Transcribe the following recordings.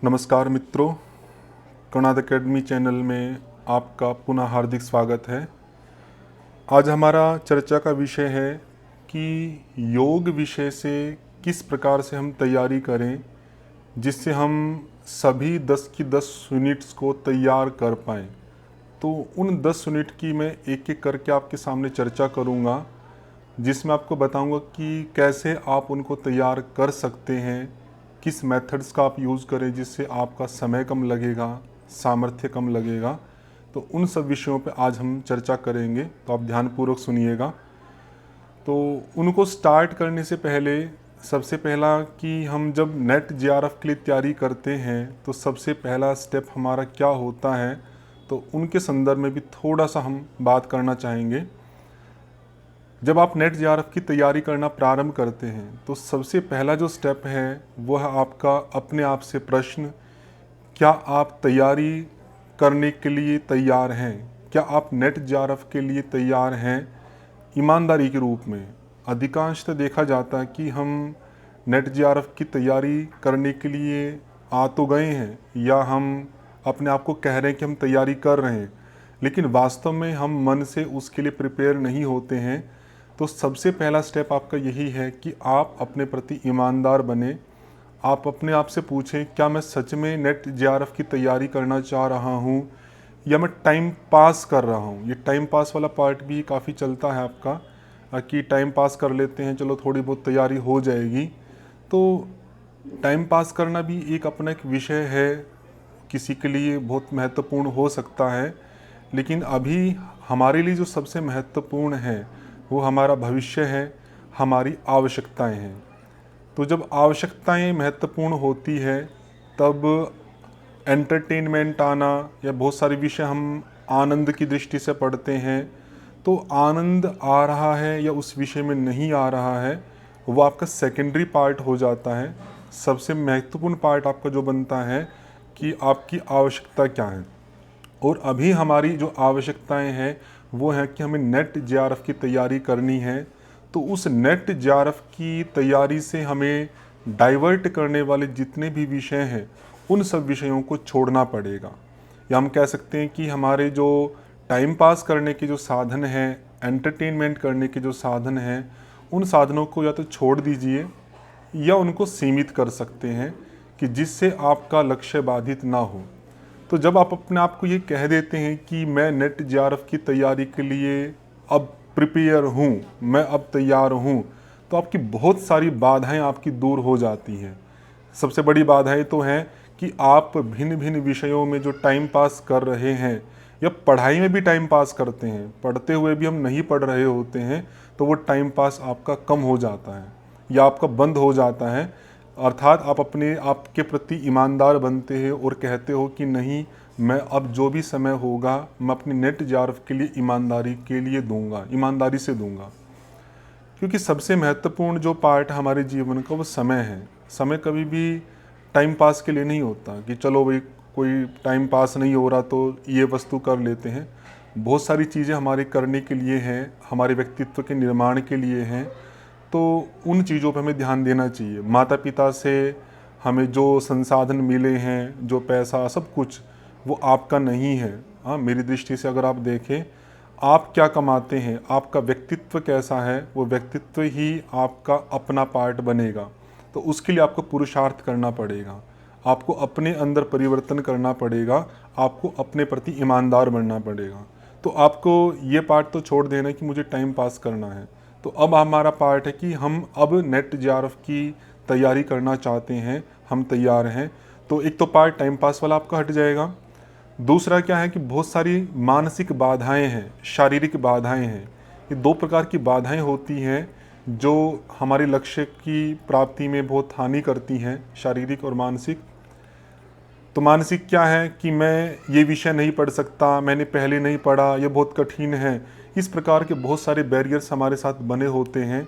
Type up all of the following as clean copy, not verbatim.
नमस्कार मित्रों, Kanada academy channel में आपका पुनः हार्दिक स्वागत है। आज हमारा चर्चा का विषय है कि योग विषय से किस प्रकार से हम तैयारी करें जिससे हम सभी 10 की 10 यूनिट्स को तैयार कर पाएँ। तो उन 10 यूनिट की मैं एक एक करके आपके सामने चर्चा करूँगा, जिसमें आपको बताऊँगा कि कैसे आप उनको तैयार कर सकते हैं, किस मेथड्स का आप यूज़ करें जिससे आपका समय कम लगेगा, सामर्थ्य कम लगेगा। तो उन सब विषयों पे आज हम चर्चा करेंगे, तो आप ध्यानपूर्वक सुनिएगा। तो उनको स्टार्ट करने से पहले सबसे पहला कि हम जब नेट जेआरएफ के लिए तैयारी करते हैं तो सबसे पहला स्टेप हमारा क्या होता है, तो उनके संदर्भ में भी थोड़ा सा हम बात करना चाहेंगे। जब आप नेट जेआरएफ की तैयारी करना प्रारंभ करते हैं तो सबसे पहला जो स्टेप है वो है आपका अपने आप से प्रश्न, क्या आप तैयारी करने के लिए तैयार हैं? क्या आप नेट जेआरएफ के लिए तैयार हैं? ईमानदारी के रूप में अधिकांशतः देखा जाता है कि हम नेट जेआरएफ की तैयारी करने के लिए आ तो गए हैं या हम अपने आप को कह रहे हैं कि हम तैयारी कर रहे हैं, लेकिन वास्तव में हम मन से उसके लिए प्रिपेयर नहीं होते हैं। तो सबसे पहला स्टेप आपका यही है कि आप अपने प्रति ईमानदार बने। आप अपने आप से पूछें, क्या मैं सच में नेट जेआरएफ की तैयारी करना चाह रहा हूँ या मैं टाइम पास कर रहा हूँ। ये टाइम पास वाला पार्ट भी काफ़ी चलता है आपका, कि टाइम पास कर लेते हैं, चलो थोड़ी बहुत तैयारी हो जाएगी। तो टाइम पास करना भी एक अपना एक विषय है, किसी के लिए बहुत महत्वपूर्ण हो सकता है, लेकिन अभी हमारे लिए जो सबसे महत्वपूर्ण है वो हमारा भविष्य है, हमारी आवश्यकताएं हैं। तो जब आवश्यकताएं महत्वपूर्ण होती है तब एंटरटेनमेंट आना या बहुत सारे विषय हम आनंद की दृष्टि से पढ़ते हैं, तो आनंद आ रहा है या उस विषय में नहीं आ रहा है वो आपका सेकेंडरी पार्ट हो जाता है। सबसे महत्वपूर्ण पार्ट आपका जो बनता है कि आपकी आवश्यकता क्या है। और अभी हमारी जो आवश्यकताएं हैं वो है कि हमें नेट जेआरएफ की तैयारी करनी है। तो उस नेट जेआरएफ की तैयारी से हमें डाइवर्ट करने वाले जितने भी विषय हैं उन सब विषयों को छोड़ना पड़ेगा, या हम कह सकते हैं कि हमारे जो टाइम पास करने के जो साधन हैं, एंटरटेनमेंट करने के जो साधन हैं, उन साधनों को या तो छोड़ दीजिए या उनको सीमित कर सकते हैं कि जिससे आपका लक्ष्य बाधित ना हो। तो जब आप अपने आप को ये कह देते हैं कि मैं नेट जेआरएफ की तैयारी के लिए अब प्रिपेयर हूँ, मैं अब तैयार हूँ, तो आपकी बहुत सारी बाधाएं आपकी दूर हो जाती हैं। सबसे बड़ी बाधाएं तो हैं कि आप भिन्न भिन्न विषयों में जो टाइम पास कर रहे हैं या पढ़ाई में भी टाइम पास करते हैं, पढ़ते हुए भी हम नहीं पढ़ रहे होते हैं, तो वो टाइम पास आपका कम हो जाता है या आपका बंद हो जाता है। अर्थात आप अपने आप के प्रति ईमानदार बनते हैं और कहते हो कि नहीं, मैं अब जो भी समय होगा मैं अपनी नेट जेआरएफ के लिए ईमानदारी के लिए दूंगा, ईमानदारी से दूंगा। क्योंकि सबसे महत्वपूर्ण जो पार्ट हमारे जीवन का वो समय है। समय कभी भी टाइम पास के लिए नहीं होता कि चलो भाई कोई टाइम पास नहीं हो रहा तो ये वस्तु कर लेते हैं। बहुत सारी चीज़ें हमारे करने के लिए हैं, हमारे व्यक्तित्व के निर्माण के लिए हैं। तो उन चीज़ों पर हमें ध्यान देना चाहिए। माता पिता से हमें जो संसाधन मिले हैं, जो पैसा, सब कुछ वो आपका नहीं है। हाँ, मेरी दृष्टि से अगर आप देखें, आप क्या कमाते हैं, आपका व्यक्तित्व कैसा है, वो व्यक्तित्व ही आपका अपना पार्ट बनेगा। तो उसके लिए आपको पुरुषार्थ करना पड़ेगा, आपको अपने अंदर परिवर्तन करना पड़ेगा, आपको अपने प्रति ईमानदार बनना पड़ेगा। तो आपको ये पार्ट तो छोड़ देना कि मुझे टाइम पास करना है। तो अब हमारा पार्ट है कि हम अब नेट जेआरएफ की तैयारी करना चाहते हैं, हम तैयार हैं। तो एक तो पार्ट टाइम पास वाला आपका हट जाएगा। दूसरा क्या है कि बहुत सारी मानसिक बाधाएं हैं, शारीरिक बाधाएं हैं। ये दो प्रकार की बाधाएं होती हैं जो हमारे लक्ष्य की प्राप्ति में बहुत हानि करती हैं, शारीरिक और मानसिक। तो मानसिक क्या है कि मैं ये विषय नहीं पढ़ सकता, मैंने पहले नहीं पढ़ा, ये बहुत कठिन है। इस प्रकार के बहुत सारे बैरियर्स हमारे साथ बने होते हैं।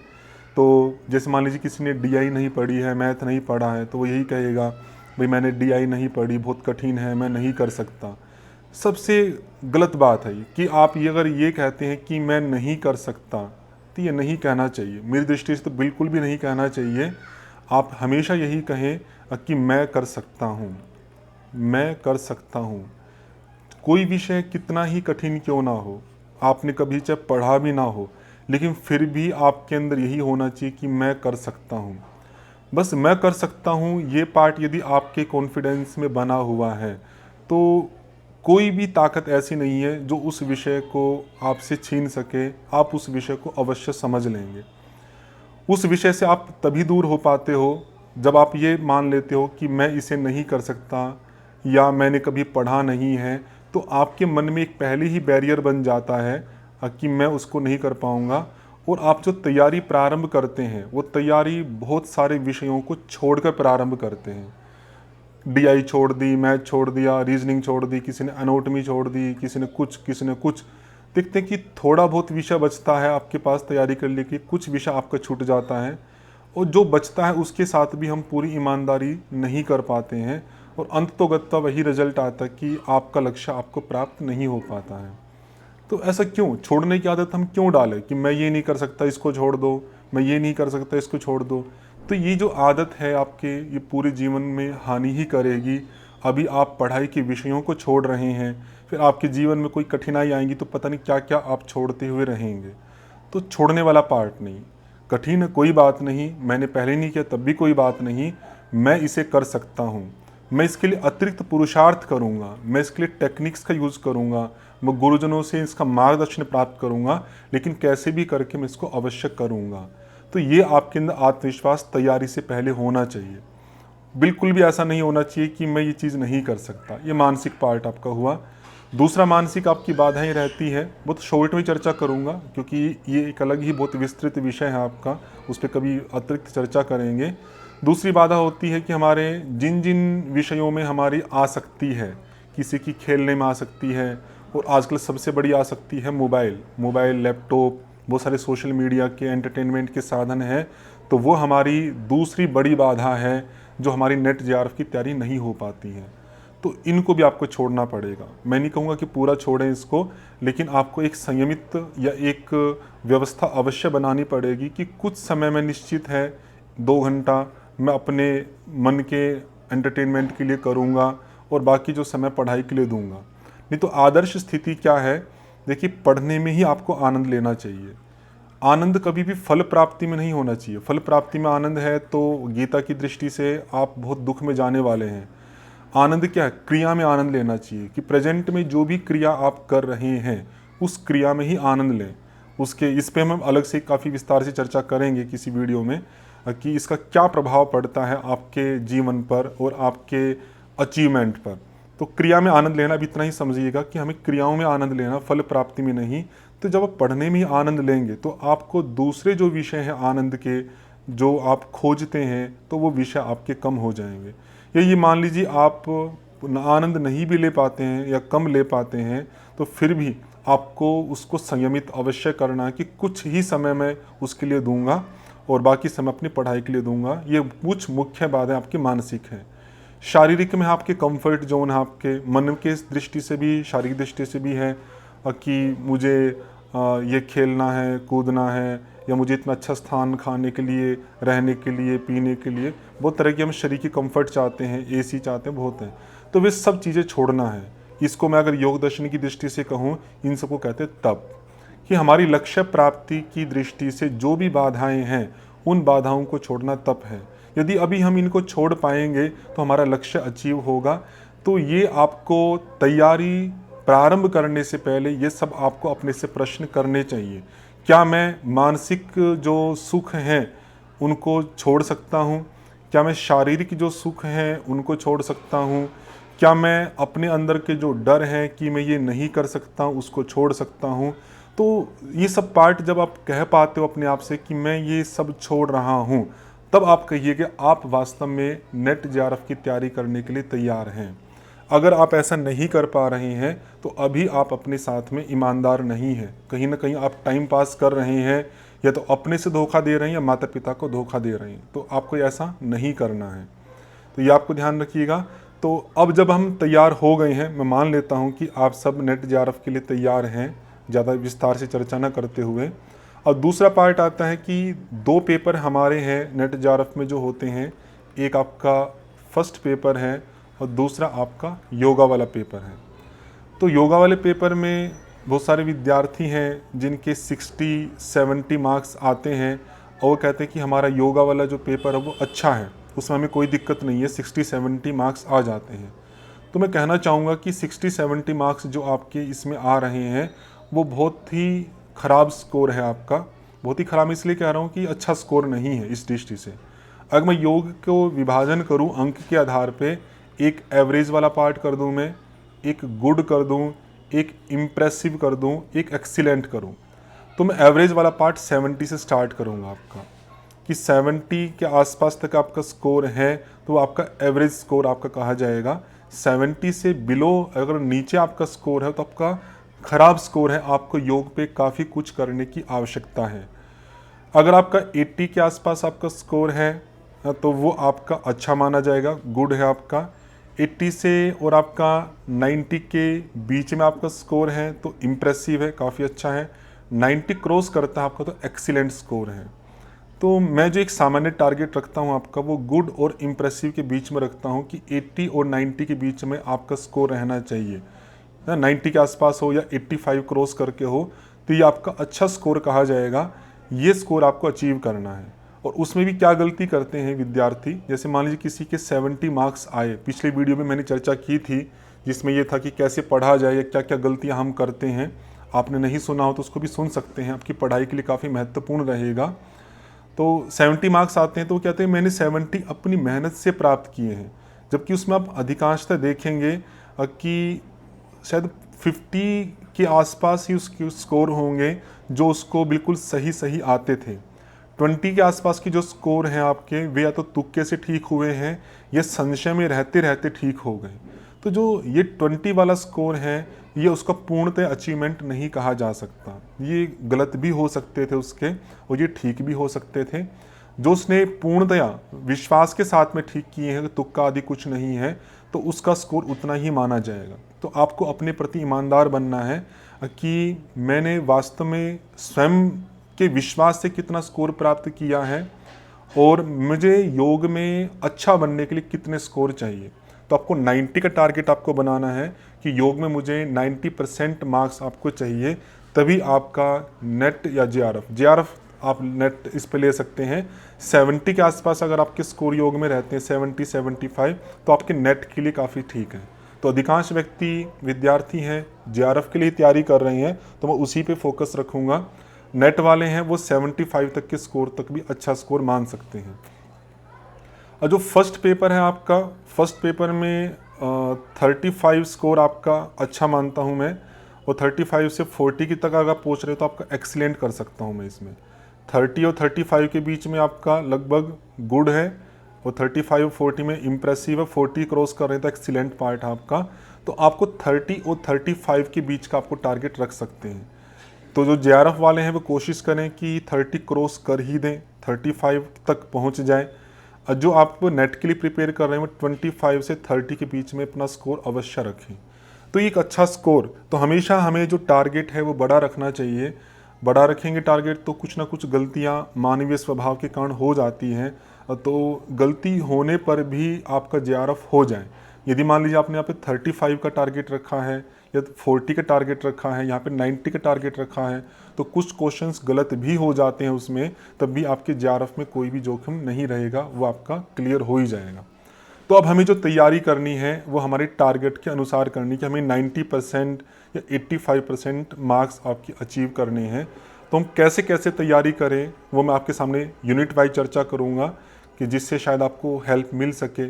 तो जैसे मान लीजिए किसी ने डीआई नहीं पढ़ी है, मैथ नहीं पढ़ा है, तो वो यही कहेगा भाई मैंने डीआई नहीं पढ़ी, बहुत कठिन है, मैं नहीं कर सकता। सबसे गलत बात है कि आप ये अगर ये कहते हैं कि मैं नहीं कर सकता, तो ये नहीं कहना चाहिए। मेरी दृष्टि से तो बिल्कुल भी नहीं कहना चाहिए। आप हमेशा यही कहें कि मैं कर सकता हूँ। मैं कर सकता हूँ। कोई विषय कितना ही कठिन क्यों ना हो, आपने कभी चाहे पढ़ा भी ना हो, लेकिन फिर भी आपके अंदर यही होना चाहिए कि मैं कर सकता हूँ। बस मैं कर सकता हूँ ये पार्ट यदि आपके कॉन्फिडेंस में बना हुआ है तो कोई भी ताकत ऐसी नहीं है जो उस विषय को आपसे छीन सके। आप उस विषय को अवश्य समझ लेंगे। उस विषय से आप तभी दूर हो पाते हो जब आप ये मान लेते हो कि मैं इसे नहीं कर सकता या मैंने कभी पढ़ा नहीं है, तो आपके मन में एक पहले ही बैरियर बन जाता है कि मैं उसको नहीं कर पाऊँगा। और आप जो तैयारी प्रारंभ करते हैं वो तैयारी बहुत सारे विषयों को छोड़कर प्रारंभ करते हैं। डीआई छोड़ दी, मैथ छोड़ दिया, रीजनिंग छोड़ दी, किसी ने एनाटॉमी छोड़ दी, किसी ने कुछ, किसी ने कुछ। देखते हैं कि थोड़ा बहुत विषय बचता है आपके पास तैयारी करने के, कुछ विषय आपका छूट जाता है और जो बचता है उसके साथ भी हम पूरी ईमानदारी नहीं कर पाते हैं और अंततोगत्वा वही रिजल्ट आता है कि आपका लक्ष्य आपको प्राप्त नहीं हो पाता है। तो ऐसा क्यों? छोड़ने की आदत हम क्यों डालें कि मैं ये नहीं कर सकता इसको छोड़ दो, मैं ये नहीं कर सकता इसको छोड़ दो। तो ये जो आदत है आपके, ये पूरे जीवन में हानि ही करेगी। अभी आप पढ़ाई के विषयों को छोड़ रहे हैं, फिर आपके जीवन में कोई कठिनाई आएंगी तो पता नहीं क्या क्या आप छोड़ते हुए रहेंगे। तो छोड़ने वाला पार्ट नहीं। कठिन है कोई बात नहीं, मैंने पहले नहीं किया तब भी कोई बात नहीं, मैं इसे कर सकता हूँ। मैं इसके लिए अतिरिक्त पुरुषार्थ करूँगा, मैं इसके लिए टेक्निक्स का यूज़ करूँगा, मैं गुरुजनों से इसका मार्गदर्शन प्राप्त करूँगा, लेकिन कैसे भी करके मैं इसको अवश्य करूँगा। तो ये आपके अंदर आत्मविश्वास तैयारी से पहले होना चाहिए। बिल्कुल भी ऐसा नहीं होना चाहिए कि मैं ये चीज़ नहीं कर सकता। ये मानसिक पार्ट आपका हुआ। दूसरा मानसिक आपकी बाधाएं रहती है, बहुत शॉर्ट में चर्चा करूँगा क्योंकि ये एक अलग ही बहुत विस्तृत विषय है आपका, उस पर कभी अतिरिक्त चर्चा करेंगे। दूसरी बाधा होती है कि हमारे जिन जिन विषयों में हमारी आसक्ति है, किसी की खेलने में आसक्ति है और आजकल सबसे बड़ी आसक्ति है मोबाइल, लैपटॉप, बहुत सारे सोशल मीडिया के एंटरटेनमेंट के साधन हैं, तो वो हमारी दूसरी बड़ी बाधा है जो हमारी नेट जेआरएफ की तैयारी नहीं हो पाती है। तो इनको भी आपको छोड़ना पड़ेगा। मैं नहीं कहूँगा कि पूरा छोड़ें इसको, लेकिन आपको एक संयमित या एक व्यवस्था अवश्य बनानी पड़ेगी कि कुछ समय में निश्चित है 2 घंटा मैं अपने मन के एंटरटेनमेंट के लिए करूँगा और बाकी जो समय पढ़ाई के लिए दूंगा। नहीं तो आदर्श स्थिति क्या है? देखिए, पढ़ने में ही आपको आनंद लेना चाहिए। आनंद कभी भी फल प्राप्ति में नहीं होना चाहिए। फल प्राप्ति में आनंद है तो गीता की दृष्टि से आप बहुत दुख में जाने वाले हैं। आनंद क्या है? क्रिया में आनंद लेना चाहिए कि प्रेजेंट में जो भी क्रिया आप कर रहे हैं उस क्रिया में ही आनंद लें। उसके इस पे हम अलग से काफ़ी विस्तार से चर्चा करेंगे किसी वीडियो में कि इसका क्या प्रभाव पड़ता है आपके जीवन पर और आपके अचीवमेंट पर। तो क्रिया में आनंद लेना भी इतना ही समझिएगा कि हमें क्रियाओं में आनंद लेना, फल प्राप्ति में नहीं। तो जब आप पढ़ने में ही आनंद लेंगे तो आपको दूसरे जो विषय हैं आनंद के, जो आप खोजते हैं, तो वो विषय आपके कम हो जाएंगे। ये मान लीजिए आप आनंद नहीं भी ले पाते हैं या कम ले पाते हैं, तो फिर भी आपको उसको संयमित अवश्य करना है कि कुछ ही समय मैं उसके लिए दूंगा और बाकी समय अपनी पढ़ाई के लिए दूंगा। ये कुछ मुख्य बातें आपकी मानसिक हैं। शारीरिक में आपके कंफर्ट जोन है, आपके मन के दृष्टि से भी, शारीरिक दृष्टि से भी है कि मुझे ये खेलना है, कूदना है, या मुझे इतना अच्छा स्थान खाने के लिए, रहने के लिए, पीने के लिए, बहुत तरह की हम शरीर की कंफर्ट चाहते हैं, एसी चाहते हैं, बहुत हैं। तो वे सब चीज़ें छोड़ना है। इसको मैं अगर योग दर्शन की दृष्टि से कहूँ, इन सबको कहते हैं तप। कि हमारी लक्ष्य प्राप्ति की दृष्टि से जो भी बाधाएं हैं उन बाधाओं को छोड़ना तप है। यदि अभी हम इनको छोड़ पाएंगे तो हमारा लक्ष्य अचीव होगा। तो ये आपको तैयारी प्रारंभ करने से पहले ये सब आपको अपने से प्रश्न करने चाहिए। क्या मैं मानसिक जो सुख हैं उनको छोड़ सकता हूँ? क्या मैं शारीरिक जो सुख हैं उनको छोड़ सकता हूँ? क्या मैं अपने अंदर के जो डर हैं कि मैं ये नहीं कर सकता उसको छोड़ सकता हूँ? तो ये सब पार्ट जब आप कह पाते हो अपने आप से कि मैं ये सब छोड़ रहा हूँ, तब आप कहिए कि आप वास्तव में नेट जेआरएफ की तैयारी करने के लिए तैयार हैं। अगर आप ऐसा नहीं कर पा रहे हैं तो अभी आप अपने साथ में ईमानदार नहीं हैं। कहीं ना कहीं आप टाइम पास कर रहे हैं, या तो अपने से धोखा दे रहे हैं या माता पिता को धोखा दे रहे हैं। तो आपको ऐसा नहीं करना है, तो ये आपको ध्यान रखिएगा। तो अब जब हम तैयार हो गए हैं, मैं मान लेता हूँ कि आप सब नेट जेआरएफ के लिए तैयार हैं, ज़्यादा विस्तार से चर्चा न करते हुए। और दूसरा पार्ट आता है कि 2 पेपर हमारे हैं नेट जेआरएफ में जो होते हैं। एक आपका फर्स्ट पेपर है और दूसरा आपका योगा वाला पेपर है। तो योगा वाले पेपर में बहुत सारे विद्यार्थी हैं जिनके 60-70 मार्क्स आते हैं और वो कहते हैं कि हमारा योगा वाला जो पेपर है वो अच्छा है, उसमें हमें कोई दिक्कत नहीं है, 60-70 मार्क्स आ जाते हैं। तो मैं कहना चाहूँगा कि 60-70 मार्क्स जो आपके इसमें आ रहे हैं वो बहुत ही ख़राब स्कोर है आपका। बहुत ही ख़राब इसलिए कह रहा हूँ कि अच्छा स्कोर नहीं है इस दृष्टि से। अगर मैं योग को विभाजन करूँ अंक के आधार पे, एक एवरेज वाला पार्ट कर दूँ मैं, एक गुड कर दूँ, एक इम्प्रेसिव कर दूँ, एक एक्सीलेंट करूँ, तो मैं एवरेज वाला पार्ट 70 से स्टार्ट करूँगा आपका, कि 70 के आसपास तक आपका स्कोर है तो वो आपका एवरेज स्कोर आपका कहा जाएगा। 70 से बिलो अगर नीचे आपका स्कोर है तो आपका ख़राब स्कोर है, आपको योग पे काफ़ी कुछ करने की आवश्यकता है। अगर आपका 80 के आसपास आपका स्कोर है तो वो आपका अच्छा माना जाएगा, गुड है आपका। 80 से और आपका 90 के बीच में आपका स्कोर है तो इम्प्रेसिव है, काफ़ी अच्छा है। 90 क्रॉस करता है आपका तो एक्सीलेंट स्कोर है। तो मैं जो एक सामान्य टारगेट रखता हूँ आपका वो गुड और इम्प्रेसिव के बीच में रखता हूँ कि 80 और 90 के बीच में आपका स्कोर रहना चाहिए। 90 के आसपास हो या 85 क्रॉस करके हो तो ये आपका अच्छा स्कोर कहा जाएगा। ये स्कोर आपको अचीव करना है। और उसमें भी क्या गलती करते हैं विद्यार्थी, जैसे मान लीजिए किसी के 70 मार्क्स आए, पिछले वीडियो में मैंने चर्चा की थी जिसमें ये था कि कैसे पढ़ा जाए या क्या क्या गलतियाँ हम करते हैं। आपने नहीं सुना हो तो उसको भी सुन सकते हैं, आपकी पढ़ाई के लिए काफ़ी महत्वपूर्ण रहेगा। तो 70 मार्क्स आते हैं तो वो कहते हैं मैंने 70 अपनी मेहनत से प्राप्त किए हैं, जबकि उसमें आप अधिकांशतः देखेंगे कि शायद 50 के आसपास ही उसके स्कोर होंगे जो उसको बिल्कुल सही सही आते थे। 20 के आसपास की जो स्कोर हैं आपके वे या तो तुक्के से ठीक हुए हैं या संशय में रहते रहते ठीक हो गए। तो जो ये 20 वाला स्कोर है ये उसका पूर्णतः अचीवमेंट नहीं कहा जा सकता, ये गलत भी हो सकते थे उसके और ये ठीक भी हो सकते थे। जो उसने पूर्णतया विश्वास के साथ में ठीक किए हैं, तुक्का आदि कुछ नहीं है, तो उसका स्कोर उतना ही माना जाएगा। तो आपको अपने प्रति ईमानदार बनना है कि मैंने वास्तव में स्वयं के विश्वास से कितना स्कोर प्राप्त किया है और मुझे योग में अच्छा बनने के लिए कितने स्कोर चाहिए। तो आपको 90 का टारगेट आपको बनाना है कि योग में मुझे 90% मार्क्स आपको चाहिए, तभी आपका नेट या जेआरएफ आप नेट इस पे ले सकते हैं। 70 के आसपास अगर आपके स्कोर योग में रहते हैं 70-75 तो आपके नेट के लिए काफ़ी ठीक है। तो अधिकांश व्यक्ति विद्यार्थी हैं जेआरएफ के लिए तैयारी कर रहे हैं तो मैं उसी पे फोकस रखूँगा। नेट वाले हैं वो 75 तक के स्कोर तक भी अच्छा स्कोर मान सकते हैं। और जो फर्स्ट पेपर है आपका, फर्स्ट पेपर में 35 स्कोर आपका अच्छा मानता हूँ मैं, और 35 से 40 की तक अगर आप पहुँच रहे हो तो आपका एक्सीलेंट कर सकता हूँ मैं इसमें। 30 और 35 के बीच में आपका लगभग गुड है और 35-40 में इम्प्रेसिव है। 40 क्रॉस कर रहे हैं तो एक्सीलेंट पार्ट है आपका। तो आपको 30 और 35 के बीच का आपको टारगेट रख सकते हैं। तो जो जेआरएफ वाले हैं वो कोशिश करें कि 30 क्रॉस कर ही दें, 35 तक पहुंच जाए। और जो आप नेट के लिए प्रिपेयर कर रहे हैं वो 25 से 30 के बीच में अपना स्कोर अवश्य रखें। तो एक अच्छा स्कोर, तो हमेशा हमें जो टारगेट है वो बड़ा रखना चाहिए। बड़ा रखेंगे टारगेट तो कुछ ना कुछ गलतियां मानवीय स्वभाव के कारण हो जाती हैं, तो गलती होने पर भी आपका जेआरएफ हो जाए। यदि मान लीजिए आपने यहाँ पे 35 का टारगेट रखा है या 40 का टारगेट रखा है, यहाँ पे 90 का टारगेट रखा है, तो कुछ क्वेश्चंस गलत भी हो जाते हैं उसमें, तब भी आपके जेआरएफ में कोई भी जोखिम नहीं रहेगा, वो आपका क्लियर हो ही जाएगा। तो अब हमें जो तैयारी करनी है वो हमारे टारगेट के अनुसार करनी, कि हमें 90% या 85% मार्क्स आपकी अचीव करने हैं। तो हम कैसे कैसे तैयारी करें वो मैं आपके सामने यूनिट वाइज चर्चा करूँगा, कि जिससे शायद आपको हेल्प मिल सके।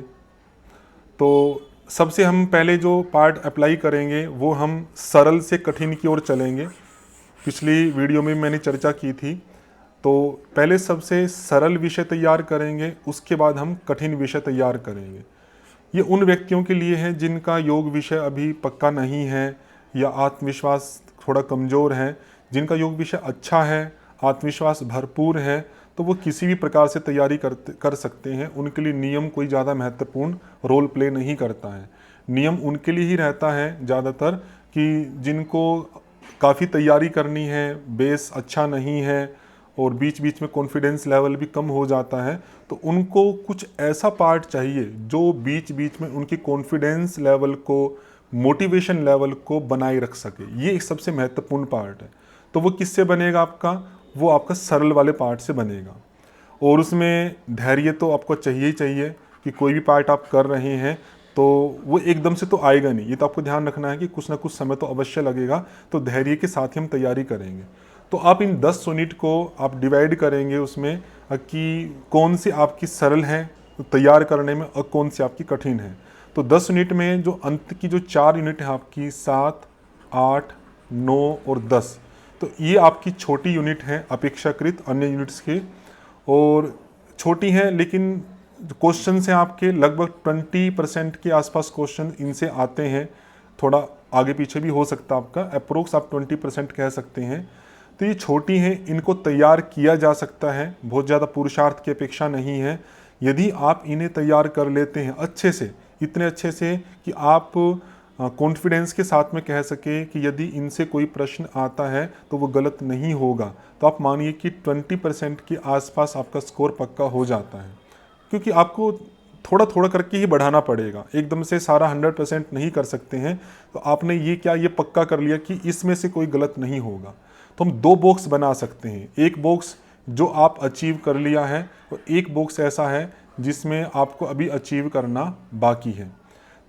तो सबसे हम पहले जो पार्ट अप्लाई करेंगे वो हम सरल से कठिन की ओर चलेंगे। पिछली वीडियो में मैंने चर्चा की थी। तो पहले सबसे सरल विषय तैयार करेंगे, उसके बाद हम कठिन विषय तैयार करेंगे। ये उन व्यक्तियों के लिए है जिनका योग विषय अभी पक्का नहीं है या आत्मविश्वास थोड़ा कमज़ोर है। जिनका योग विषय अच्छा है, आत्मविश्वास भरपूर है, तो वो किसी भी प्रकार से तैयारी कर सकते हैं। उनके लिए नियम कोई ज़्यादा महत्वपूर्ण रोल प्ले नहीं करता है। नियम उनके लिए ही रहता है ज़्यादातर कि जिनको काफ़ी तैयारी करनी है, बेस अच्छा नहीं है और बीच बीच में कॉन्फिडेंस लेवल भी कम हो जाता है, तो उनको कुछ ऐसा पार्ट चाहिए जो बीच बीच में उनकी कॉन्फिडेंस लेवल को, मोटिवेशन लेवल को बनाए रख सके। ये एक सबसे महत्वपूर्ण पार्ट है। तो वो किससे बनेगा आपका? वो आपका सरल वाले पार्ट से बनेगा। और उसमें धैर्य तो आपको चाहिए ही चाहिए कि कोई भी पार्ट आप कर रहे हैं तो वो एकदम से तो आएगा नहीं। ये तो आपको ध्यान रखना है कि कुछ ना कुछ समय तो अवश्य लगेगा, तो धैर्य के साथ ही हम तैयारी करेंगे। तो आप इन 10 यूनिट को आप डिवाइड करेंगे उसमें कि कौन सी आपकी सरल है तैयार करने में और कौन सी आपकी कठिन है। तो 10 यूनिट में जो अंत की जो 4 यूनिट है आपकी 7, 8, 9 और 10, तो ये आपकी छोटी यूनिट है अपेक्षाकृत अन्य यूनिट्स के, और छोटी हैं लेकिन क्वेश्चन हैं आपके लगभग 20% के आसपास क्वेश्चन इनसे आते हैं। थोड़ा आगे पीछे भी हो सकता है आपका, अप्रोक्स आप 20% कह सकते हैं। तो ये छोटी हैं, इनको तैयार किया जा सकता है, बहुत ज़्यादा पुरुषार्थ की अपेक्षा नहीं है। यदि आप इन्हें तैयार कर लेते हैं अच्छे से, इतने अच्छे से कि आप कॉन्फिडेंस के साथ में कह सके कि यदि इनसे कोई प्रश्न आता है तो वो गलत नहीं होगा, तो आप मानिए कि 20% के आसपास आपका स्कोर पक्का हो जाता है। क्योंकि आपको थोड़ा थोड़ा करके ही बढ़ाना पड़ेगा, एकदम से सारा 100% नहीं कर सकते हैं। तो आपने ये क्या ये पक्का कर लिया कि इसमें से कोई गलत नहीं होगा, तो हम 2 बॉक्स बना सकते हैं। एक बॉक्स जो आप अचीव कर लिया है और एक बॉक्स ऐसा है जिसमें आपको अभी अचीव करना बाकी है।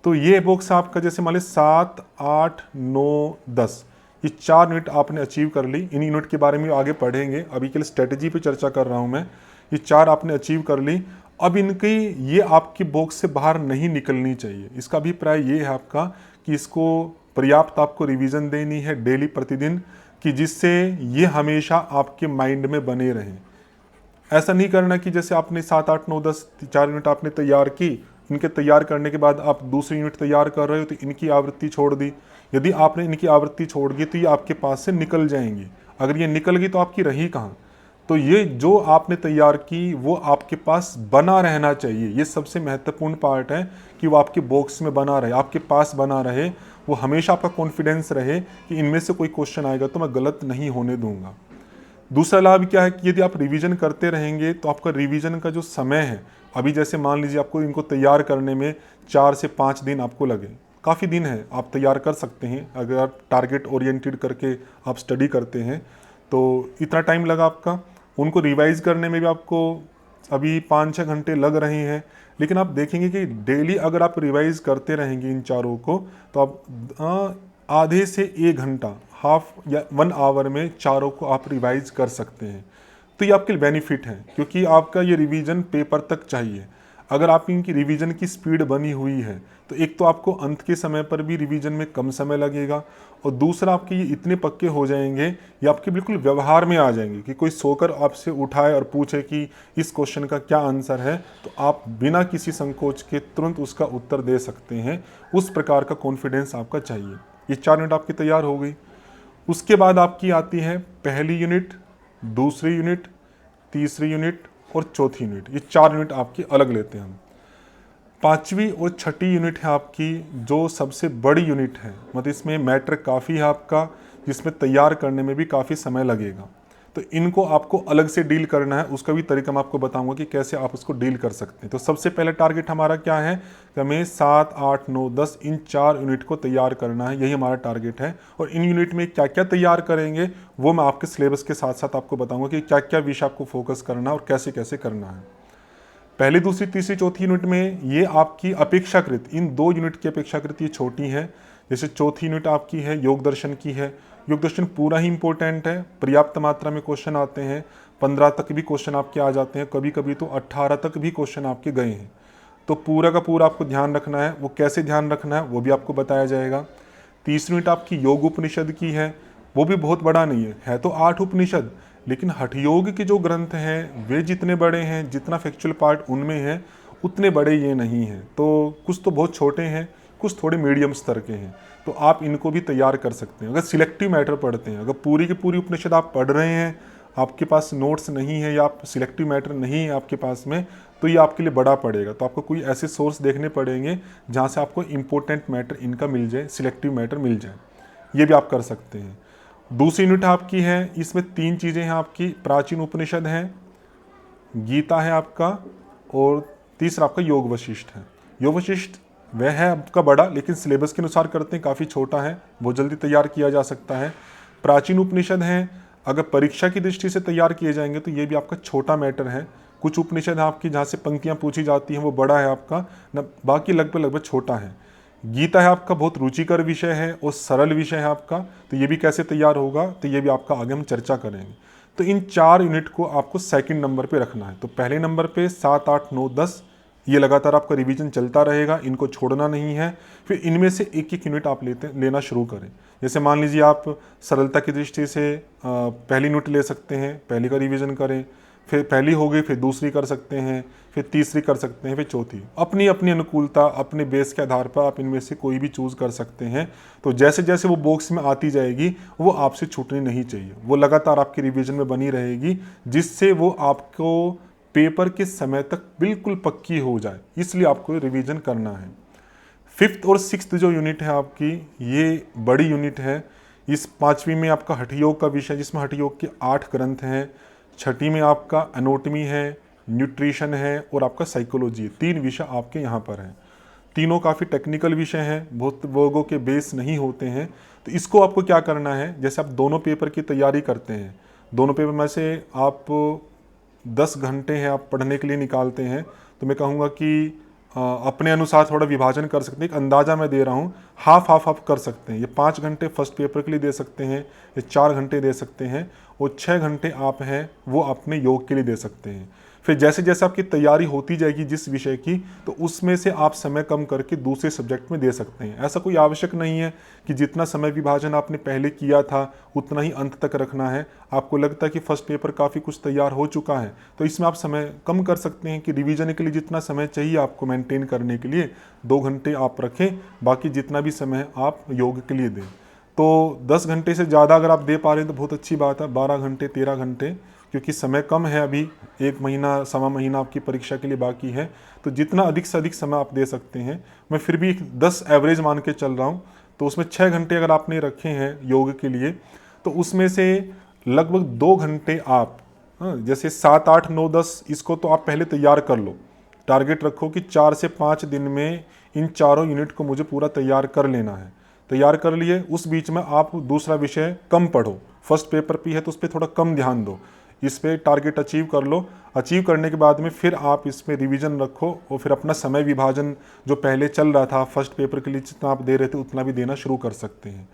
तो ये बॉक्स आपका जैसे मान लीजिए 7, 8, 9, 10, ये 4 यूनिट आपने अचीव कर ली। इन यूनिट के बारे में आगे पढ़ेंगे, अभी के लिए स्ट्रेटजी पे चर्चा कर रहा हूँ मैं। ये 4 आपने अचीव कर ली। अब इनकी ये आपकी बॉक्स से बाहर नहीं निकलनी चाहिए। इसका अभिप्राय ये है आपका कि इसको पर्याप्त आपको रिवीजन देनी है डेली, प्रतिदिन, कि जिससे ये हमेशा आपके माइंड में बने रहें। ऐसा नहीं करना कि जैसे आपने 7, 8, 9, 10 4 यूनिट आपने तैयार की, इनके तैयार करने के बाद आप दूसरी यूनिट तैयार कर रहे हो तो इनकी आवृत्ति छोड़ दी। यदि आपने इनकी आवृत्ति छोड़ दी तो ये आपके पास से निकल जाएंगी। अगर ये निकल गई तो आपकी रही कहाँ? तो ये जो आपने तैयार की वो आपके पास बना रहना चाहिए। ये सबसे महत्वपूर्ण पार्ट है कि वो आपके बॉक्स में बना रहे, आपके पास बना रहे। वो हमेशा आपका कॉन्फिडेंस रहे कि इनमें से कोई क्वेश्चन आएगा तो मैं गलत नहीं होने दूंगा। दूसरा लाभ क्या है कि यदि आप रिवीजन करते रहेंगे तो आपका रिवीजन का जो समय है, अभी जैसे मान लीजिए आपको इनको तैयार करने में 4 से 5 दिन आपको लगे, काफ़ी दिन है, आप तैयार कर सकते हैं अगर आप टारगेट ओरिएंटेड करके आप स्टडी करते हैं। तो इतना टाइम लगा आपका, उनको रिवाइज करने में भी आपको अभी 5-6 घंटे लग रहे हैं। लेकिन आप देखेंगे कि डेली अगर आप रिवाइज करते रहेंगे इन चारों को तो आप आधे से 1 घंटा, हाफ या 1 आवर में चारों को आप रिवाइज कर सकते हैं। तो ये आपके लिए बेनिफिट है, क्योंकि आपका ये रिवीजन पेपर तक चाहिए। अगर आप इनकी रिवीजन की स्पीड बनी हुई है तो एक तो आपको अंत के समय पर भी रिवीजन में कम समय लगेगा, और दूसरा आपके ये इतने पक्के हो जाएंगे, ये आपके बिल्कुल व्यवहार में आ जाएंगे कि कोई सोकर आपसे उठाए और पूछे कि इस क्वेश्चन का क्या आंसर है, तो आप बिना किसी संकोच के तुरंत उसका उत्तर दे सकते हैं। उस प्रकार का कॉन्फिडेंस आपका चाहिए। ये 4 यूनिट आपकी तैयार हो गई। उसके बाद आपकी आती है पहली यूनिट, दूसरी यूनिट, तीसरी यूनिट और चौथी यूनिट। ये 4 यूनिट आपकी अलग लेते हैं हम। 5वीं और छठी यूनिट है आपकी जो सबसे बड़ी यूनिट है, मतलब इसमें मैटर काफ़ी है आपका, जिसमें तैयार करने में भी काफ़ी समय लगेगा। तो इनको आपको अलग से डील करना है, उसका भी तरीका मैं आपको बताऊंगा कि कैसे आप उसको डील कर सकते हैं। तो सबसे पहले टारगेट हमारा क्या है कि हमें 7, 8, 9, 10 इन 4 यूनिट को तैयार करना है, यही हमारा टारगेट है। और इन यूनिट में क्या क्या तैयार करेंगे वो मैं आपके सिलेबस के साथ साथ आपको बताऊंगा कि क्या क्या विषय आपको फोकस करना है और कैसे कैसे करना है। पहली, दूसरी, तीसरी, चौथी यूनिट में ये आपकी अपेक्षाकृत, इन 2 यूनिट की अपेक्षाकृत ये छोटी है। जैसे चौथी यूनिट आपकी है योग दर्शन की है। योग दर्शन पूरा ही इंपॉर्टेंट है, पर्याप्त मात्रा में क्वेश्चन आते हैं, 15 तक भी क्वेश्चन आपके आ जाते हैं, कभी कभी तो 18 तक भी क्वेश्चन आपके गए हैं। तो पूरा का पूरा आपको ध्यान रखना है। वो कैसे ध्यान रखना है वो भी आपको बताया जाएगा। तीसरी यूनिट आपकी योग उपनिषद की है। वो भी बहुत बड़ा नहीं है तो 8 उपनिषद, लेकिन हठ योग के जो ग्रंथ हैं वे जितने बड़े हैं, जितना फैक्चुअल पार्ट उनमें है उतने बड़े ये नहीं हैं। तो कुछ तो बहुत छोटे हैं, कुछ थोड़े मीडियम स्तर के हैं। तो आप इनको भी तैयार कर सकते हैं। अगर सिलेक्टिव मैटर पढ़ते हैं, अगर पूरी की पूरी उपनिषद आप पढ़ रहे हैं, आपके पास नोट्स नहीं है या आप सिलेक्टिव मैटर नहीं है आपके पास में, तो ये आपके लिए बड़ा पड़ेगा। तो आपको कोई ऐसे सोर्स देखने पड़ेंगे जहाँ से आपको इंपॉर्टेंट मैटर इनका मिल जाए, सिलेक्टिव मैटर मिल जाए। ये भी आप कर सकते हैं। दूसरी यूनिट आपकी है, इसमें 3 चीज़ें हैं आपकी, प्राचीन उपनिषद हैं, गीता है आपका, और तीसरा आपका योग वशिष्ठ है। योग वशिष्ठ वह है आपका बड़ा, लेकिन सिलेबस के अनुसार करते हैं, काफ़ी छोटा है, बहुत जल्दी तैयार किया जा सकता है। प्राचीन उपनिषद हैं, अगर परीक्षा की दृष्टि से तैयार किए जाएंगे तो ये भी आपका छोटा मैटर है। कुछ उपनिषद है आपकी जहाँ से पंक्तियाँ पूछी जाती हैं, वो बड़ा है आपका न, बाकी लगभग छोटा है। गीता है आपका बहुत रुचिकर विषय है और सरल विषय है आपका, तो ये भी कैसे तैयार होगा, तो ये भी आपका आगे हम चर्चा करेंगे। तो इन 4 यूनिट को आपको सेकंड नंबर पे रखना है। तो पहले नंबर पे 7, 8, 9, 10 ये लगातार आपका रिवीजन चलता रहेगा, इनको छोड़ना नहीं है। फिर इनमें से एक एक यूनिट आप लेना शुरू करें। जैसे मान लीजिए आप सरलता की दृष्टि से पहली यूनिट ले सकते हैं, पहली का रिवीजन करें, फिर पहली हो गई फिर दूसरी कर सकते हैं, फिर तीसरी कर सकते हैं, फिर चौथी। अपनी अपनी अनुकूलता, अपने बेस के आधार पर आप इनमें से कोई भी चूज़ कर सकते हैं। तो जैसे जैसे वो बॉक्स में आती जाएगी वो आपसे छूटनी नहीं चाहिए, वो लगातार आपकी रिवीजन में बनी रहेगी, जिससे वो आपको पेपर के समय तक बिल्कुल पक्की हो जाए, इसलिए आपको रिवीजन करना है। 5th और 6th जो यूनिट है आपकी, ये बड़ी यूनिट है। इस 5वीं में आपका हठयोग का विषय, जिसमें हठयोग के 8 ग्रंथ हैं। 6ठी में आपका एनाटॉमी है, न्यूट्रिशन है और आपका साइकोलॉजी है। 3 विषय आपके यहाँ पर हैं। तीनों काफ़ी टेक्निकल विषय हैं, बहुत लोगों के बेस नहीं होते हैं। तो इसको आपको क्या करना है, जैसे आप दोनों पेपर की तैयारी करते हैं, दोनों पेपर में से आप 10 घंटे हैं आप पढ़ने के लिए निकालते हैं, तो मैं कहूँगा कि अपने अनुसार थोड़ा विभाजन कर सकते हैं। एक अंदाज़ा मैं दे रहा हूँ, हाफ आप कर सकते हैं। ये 5 घंटे फर्स्ट पेपर के लिए दे सकते हैं, ये 4 घंटे दे सकते हैं, और 6 घंटे आप हैं वो अपने योग के लिए दे सकते हैं। फिर जैसे जैसे आपकी तैयारी होती जाएगी जिस विषय की, तो उसमें से आप समय कम करके दूसरे सब्जेक्ट में दे सकते हैं। ऐसा कोई आवश्यक नहीं है कि जितना समय विभाजन आपने पहले किया था उतना ही अंत तक रखना है। आपको लगता है कि फर्स्ट पेपर काफ़ी कुछ तैयार हो चुका है, तो इसमें आप समय कम कर सकते हैं कि रिवीजन के लिए जितना समय चाहिए आपको मेंटेन करने के लिए 2 घंटे आप रखें, बाकी जितना भी समय आप योग के लिए दें। तो 10 घंटे से ज़्यादा अगर आप दे पा रहे हैं तो बहुत अच्छी बात है। 12 घंटे 13 घंटे, क्योंकि समय कम है, अभी 1 महीना 1.25 महीना आपकी परीक्षा के लिए बाकी है, तो जितना अधिक से अधिक समय आप दे सकते हैं। मैं फिर भी 10 एवरेज मान के चल रहा हूँ, तो उसमें 6 घंटे अगर आपने रखे हैं योग के लिए, तो उसमें से लगभग 2 घंटे आप जैसे 7, 8, 9, 10 इसको तो आप पहले तैयार कर लो। टारगेट रखो कि 4 से 5 दिन में इन चारों यूनिट को मुझे पूरा तैयार कर लेना है। तैयार कर लिए, उस बीच में आप दूसरा विषय कम पढ़ो, फर्स्ट पेपर पे है तो उस पर थोड़ा कम ध्यान दो, इस पे टारगेट अचीव कर लो। अचीव करने के बाद में फिर आप इसमें रिवीजन रखो, और फिर अपना समय विभाजन जो पहले चल रहा था फर्स्ट पेपर के लिए जितना आप दे रहे थे उतना भी देना शुरू कर सकते हैं।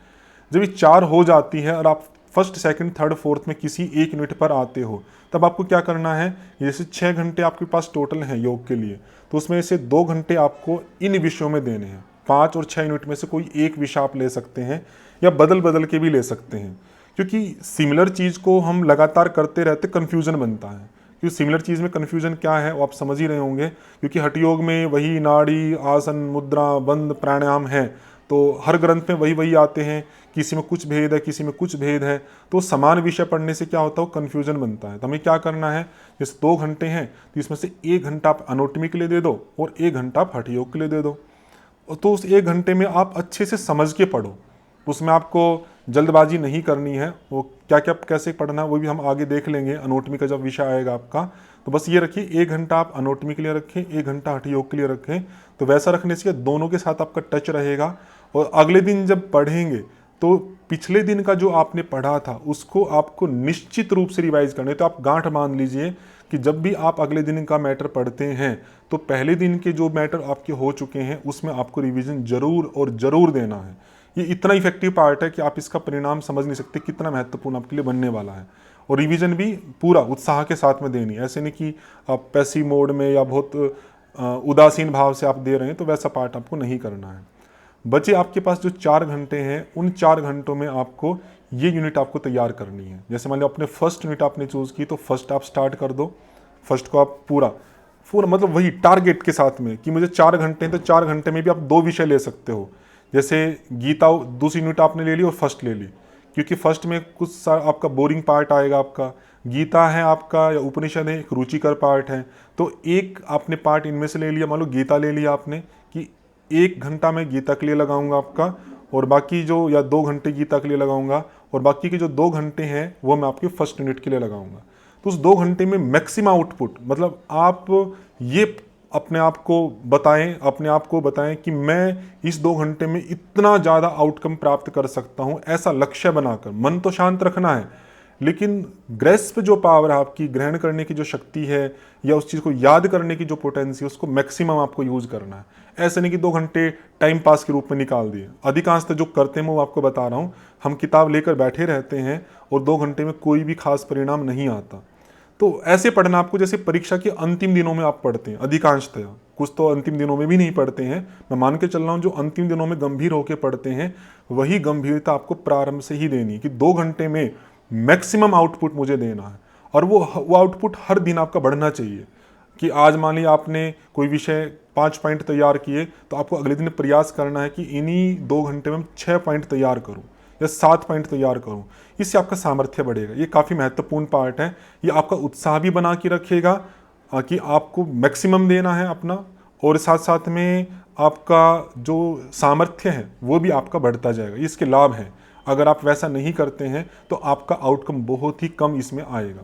जब ये 4 हो जाती है और आप फर्स्ट, सेकंड, थर्ड, फोर्थ में किसी एक यूनिट पर आते हो, तब आपको क्या करना है, जैसे 6 घंटे आपके पास टोटल हैं योग के लिए, तो उसमें से 2 घंटे आपको इन विषयों में देने हैं। 5 और 6 यूनिट में से कोई एक विषय आप ले सकते हैं, या बदल बदल के भी ले सकते हैं, क्योंकि सिमिलर चीज़ को हम लगातार करते रहते कन्फ्यूज़न बनता है। क्योंकि सिमिलर चीज़ में कन्फ्यूज़न क्या है वो आप समझ ही रहे होंगे, क्योंकि हठयोग में वही नाड़ी, आसन, मुद्रा, बंद, प्राणायाम है, तो हर ग्रंथ में वही वही आते हैं, किसी में कुछ भेद है, किसी में कुछ भेद है, तो समान विषय पढ़ने से क्या होता है, कन्फ्यूजन बनता है। तो हमें क्या करना है, जैसे 2 घंटे हैं तो इसमें से 1 घंटा आप एनाटॉमी के लिए दे दो और 1 घंटा आप हठयोग के लिए दे दो। तो उस 1 घंटे में आप अच्छे से समझ के पढ़ो, उसमें आपको जल्दबाजी नहीं करनी है। वो क्या क्या कैसे पढ़ना है वो भी हम आगे देख लेंगे, एनाटॉमी का जब विषय आएगा आपका। तो बस ये रखिए 1 घंटा आप एनाटॉमी के लिए रखें, 1 घंटा हठयोग के लिए रखें। तो वैसा रखने से दोनों के साथ आपका टच रहेगा, और अगले दिन जब पढ़ेंगे तो पिछले दिन का जो आपने पढ़ा था उसको आपको निश्चित रूप से रिवाइज करना है। तो आप गांठ मान लीजिए कि जब भी आप अगले दिन का मैटर पढ़ते हैं तो पहले दिन के जो मैटर आपके हो चुके हैं उसमें आपको रिवीजन जरूर और ज़रूर देना है। ये इतना इफेक्टिव पार्ट है कि आप इसका परिणाम समझ नहीं सकते कितना महत्वपूर्ण आपके लिए बनने वाला है। और रिवीजन भी पूरा उत्साह के साथ में देनी है, ऐसे नहीं कि आप पैसिव मोड में या बहुत उदासीन भाव से आप दे रहे हैं, तो वैसा पार्ट आपको नहीं करना है। बचे आपके पास जो 4 घंटे हैं, उन 4 घंटों में आपको ये यूनिट आपको तैयार करनी है। जैसे मान लो अपने फर्स्ट यूनिट आपने चूज़ की, तो फर्स्ट आप स्टार्ट कर दो। फर्स्ट को आप पूरा मतलब वही टारगेट के साथ में कि मुझे 4 घंटे हैं, तो 4 घंटे में भी आप 2 विषय ले सकते हो। जैसे गीता दूसरी यूनिट आपने ले ली और फर्स्ट ले ली, क्योंकि फर्स्ट में कुछ आपका बोरिंग पार्ट आएगा, आपका गीता है आपका या उपनिषद है, एक रुचिकर पार्ट है। तो एक आपने पार्ट इनमें से ले लिया, मान लो गीता ले लिया आपने कि 1 घंटा मैं गीता के लिए लगाऊंगा आपका, और बाकी जो या 2 घंटे गीता के लिए लगाऊंगा, और बाकी के जो 2 घंटे हैं वो मैं आपके फर्स्ट यूनिट के लिए लगाऊंगा। तो उस 2 घंटे में मैक्सिमम आउटपुट, मतलब आप ये अपने आप को बताएं कि मैं इस 2 घंटे में इतना ज़्यादा आउटकम प्राप्त कर सकता हूँ, ऐसा लक्ष्य बनाकर। मन तो शांत रखना है, लेकिन ग्रेस्प जो पावर है आपकी, ग्रहण करने की जो शक्ति है या उस चीज़ को याद करने की जो पोटेंसी है, उसको मैक्सिमम आपको यूज़ करना है। ऐसे नहीं कि 2 घंटे टाइम पास के रूप में निकाल दिए। अधिकांशतः जो करते हैं मैं वो आपको बता रहा हूँ, हम किताब लेकर बैठे रहते हैं और 2 घंटे में कोई भी खास परिणाम नहीं आता। तो ऐसे पढ़ना आपको जैसे परीक्षा के अंतिम दिनों में आप पढ़ते हैं अधिकांशतः। कुछ तो अंतिम दिनों में भी नहीं पढ़ते हैं, मैं मान के चल रहा हूँ जो अंतिम दिनों में गंभीर होकर पढ़ते हैं, वही गंभीरता आपको प्रारंभ से ही देनी कि 2 घंटे में मैक्सिमम आउटपुट मुझे देना है। और वो आउटपुट हर दिन आपका बढ़ना चाहिए कि आज मान लिया आपने कोई विषय 5 पॉइंट तैयार किए, तो आपको अगले दिन प्रयास करना है कि इन्हीं 2 घंटे में 6 पॉइंट तैयार करूं या 7 पॉइंट तैयार करूं। इससे आपका सामर्थ्य बढ़ेगा। ये काफ़ी महत्वपूर्ण पार्ट है। ये आपका उत्साह भी बना के रखेगा कि आपको मैक्सिमम देना है अपना, और साथ साथ में आपका जो सामर्थ्य है वो भी आपका बढ़ता जाएगा। इसके लाभ हैं। अगर आप वैसा नहीं करते हैं तो आपका आउटकम बहुत ही कम इसमें आएगा।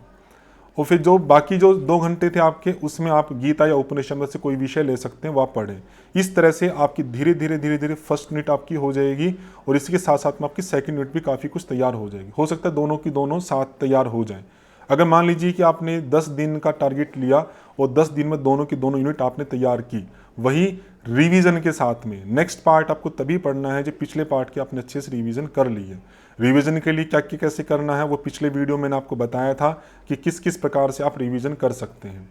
और फिर जो बाकी जो 2 घंटे थे आपके, उसमें आप गीता या उपनिषद में से कोई विषय ले सकते हैं, वो आप पढ़ें। इस तरह से आपकी धीरे धीरे फर्स्ट यूनिट आपकी हो जाएगी, और इसके साथ साथ में आपकी सेकंड यूनिट भी काफ़ी कुछ तैयार हो जाएगी। हो सकता है दोनों की दोनों साथ तैयार हो जाएं। अगर मान लीजिए कि आपने 10 दिन का टारगेट लिया और 10 दिन में दोनों की दोनों यूनिट आपने तैयार की, वही रिवीजन के साथ में नेक्स्ट पार्ट आपको तभी पढ़ना है जब पिछले पार्ट की आपने अच्छे से रिवीजन कर ली है। रिवीजन के लिए क्या कैसे करना है वो पिछले वीडियो मैंने आपको बताया था कि किस किस प्रकार से आप रिवीजन कर सकते हैं।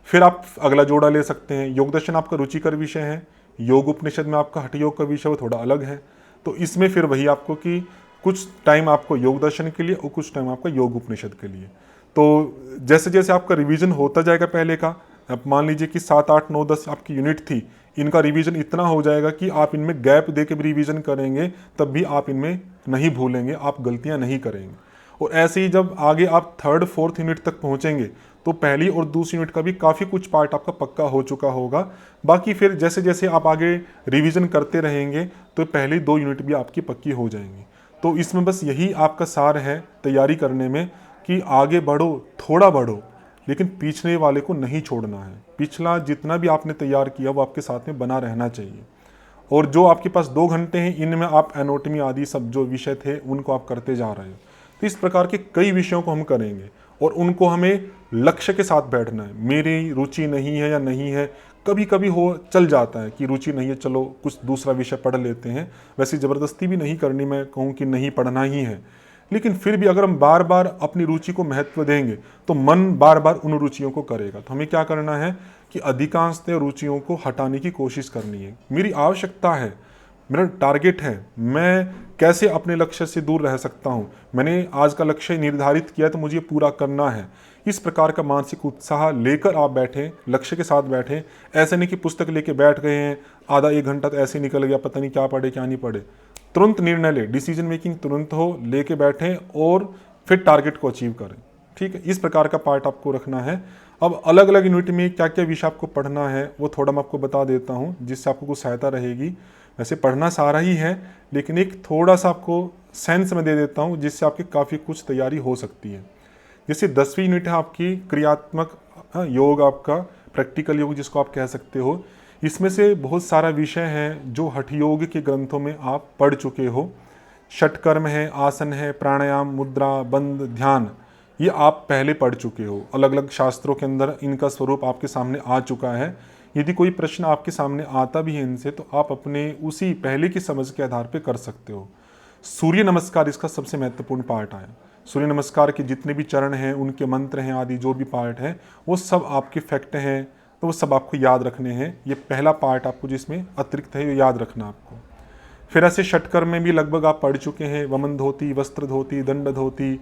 फिर आप अगला जोड़ा ले सकते हैं। योग दर्शन आपका रुचिकर विषय है, योग उपनिषद में आपका हठ योग का विषय वो थोड़ा अलग है। तो इसमें फिर वही आपको कि कुछ टाइम आपको योग दर्शन के लिए और कुछ टाइम आपका योग उपनिषद के लिए। तो जैसे जैसे आपका रिवीजन होता जाएगा पहले का, अब मान लीजिए कि 7, 8, 9, 10 आपकी यूनिट थी, इनका रिवीजन इतना हो जाएगा कि आप इनमें गैप दे के भी रिवीजन करेंगे तब भी आप इनमें नहीं भूलेंगे, आप गलतियां नहीं करेंगे। और ऐसे ही जब आगे आप 3rd, 4th यूनिट तक पहुंचेंगे तो पहली और दूसरी यूनिट का भी काफ़ी कुछ पार्ट आपका पक्का हो चुका होगा। बाकी फिर जैसे जैसे आप आगे रिवीजन करते रहेंगे तो पहली 2 यूनिट भी आपकी पक्की हो जाएंगी। तो इसमें बस यही आपका सार है तैयारी करने में कि आगे बढ़ो, थोड़ा बढ़ो, लेकिन पिछले वाले को नहीं छोड़ना है। पिछला जितना भी आपने तैयार किया वो आपके साथ में बना रहना चाहिए। और जो आपके पास 2 घंटे हैं, इनमें आप एनाटॉमी आदि सब जो विषय थे उनको आप करते जा रहे हो। तो इस प्रकार के कई विषयों को हम करेंगे और उनको हमें लक्ष्य के साथ बैठना है। मेरी रुचि नहीं है या नहीं है, कभी कभी हो चल जाता है कि रुचि नहीं है, चलो कुछ दूसरा विषय पढ़ लेते हैं। वैसे ज़बरदस्ती भी नहीं करनी, मैं कहूँ कि नहीं पढ़ना ही है, लेकिन फिर भी अगर हम बार बार अपनी रुचि को महत्व देंगे तो मन बार बार उन रुचियों को करेगा। तो हमें क्या करना है कि अधिकांशतः रुचियों को हटाने की कोशिश करनी है। मेरी आवश्यकता है, मेरा टारगेट है, मैं कैसे अपने लक्ष्य से दूर रह सकता हूँ, मैंने आज का लक्ष्य निर्धारित किया तो मुझे पूरा करना है। इस प्रकार का मानसिक उत्साह लेकर आप बैठें, लक्ष्य के साथ बैठें। ऐसे नहीं कि पुस्तक लेके बैठ गए हैं, आधा 1 घंटा तो ऐसे निकल गया, पता नहीं क्या पढ़े क्या नहीं पढ़े। तुरंत निर्णय ले, डिसीजन मेकिंग तुरंत हो, लेके बैठें और फिर टारगेट को अचीव करें। ठीक है, इस प्रकार का पार्ट आपको रखना है। अब अलग अलग यूनिट में क्या क्या विषय आपको पढ़ना है वो थोड़ा मैं आपको बता देता हूँ, जिससे आपको कुछ सहायता रहेगी। वैसे पढ़ना सारा ही है, लेकिन एक थोड़ा सा आपको सेंस में दे देता हूँ जिससे आपकी काफ़ी कुछ तैयारी हो सकती है। जैसे 10वीं यूनिट है आपकी क्रियात्मक योग, आपका प्रैक्टिकल योग जिसको आप कह सकते हो। इसमें से बहुत सारा विषय है जो हठ योग के ग्रंथों में आप पढ़ चुके हो। षटकर्म है, आसन है, प्राणायाम, मुद्रा, बंद, ध्यान, ये आप पहले पढ़ चुके हो। अलग अलग शास्त्रों के अंदर इनका स्वरूप आपके सामने आ चुका है। यदि कोई प्रश्न आपके सामने आता भी है इनसे तो आप अपने उसी पहले की समझ के आधार पर कर सकते हो। सूर्य नमस्कार इसका सबसे महत्वपूर्ण पार्ट आया। सूर्य नमस्कार के जितने भी चरण हैं, उनके मंत्र हैं आदि जो भी पार्ट है, वो सब आपके फैक्ट हैं, तो वो सब आपको याद रखने हैं। ये पहला पार्ट आपको जिसमें अतिरिक्त है, ये याद रखना आपको। फिर ऐसे षटकर्म में भी लगभग आप पढ़ चुके हैं, वमन धोती, वस्त्र धोती, दंड धोती।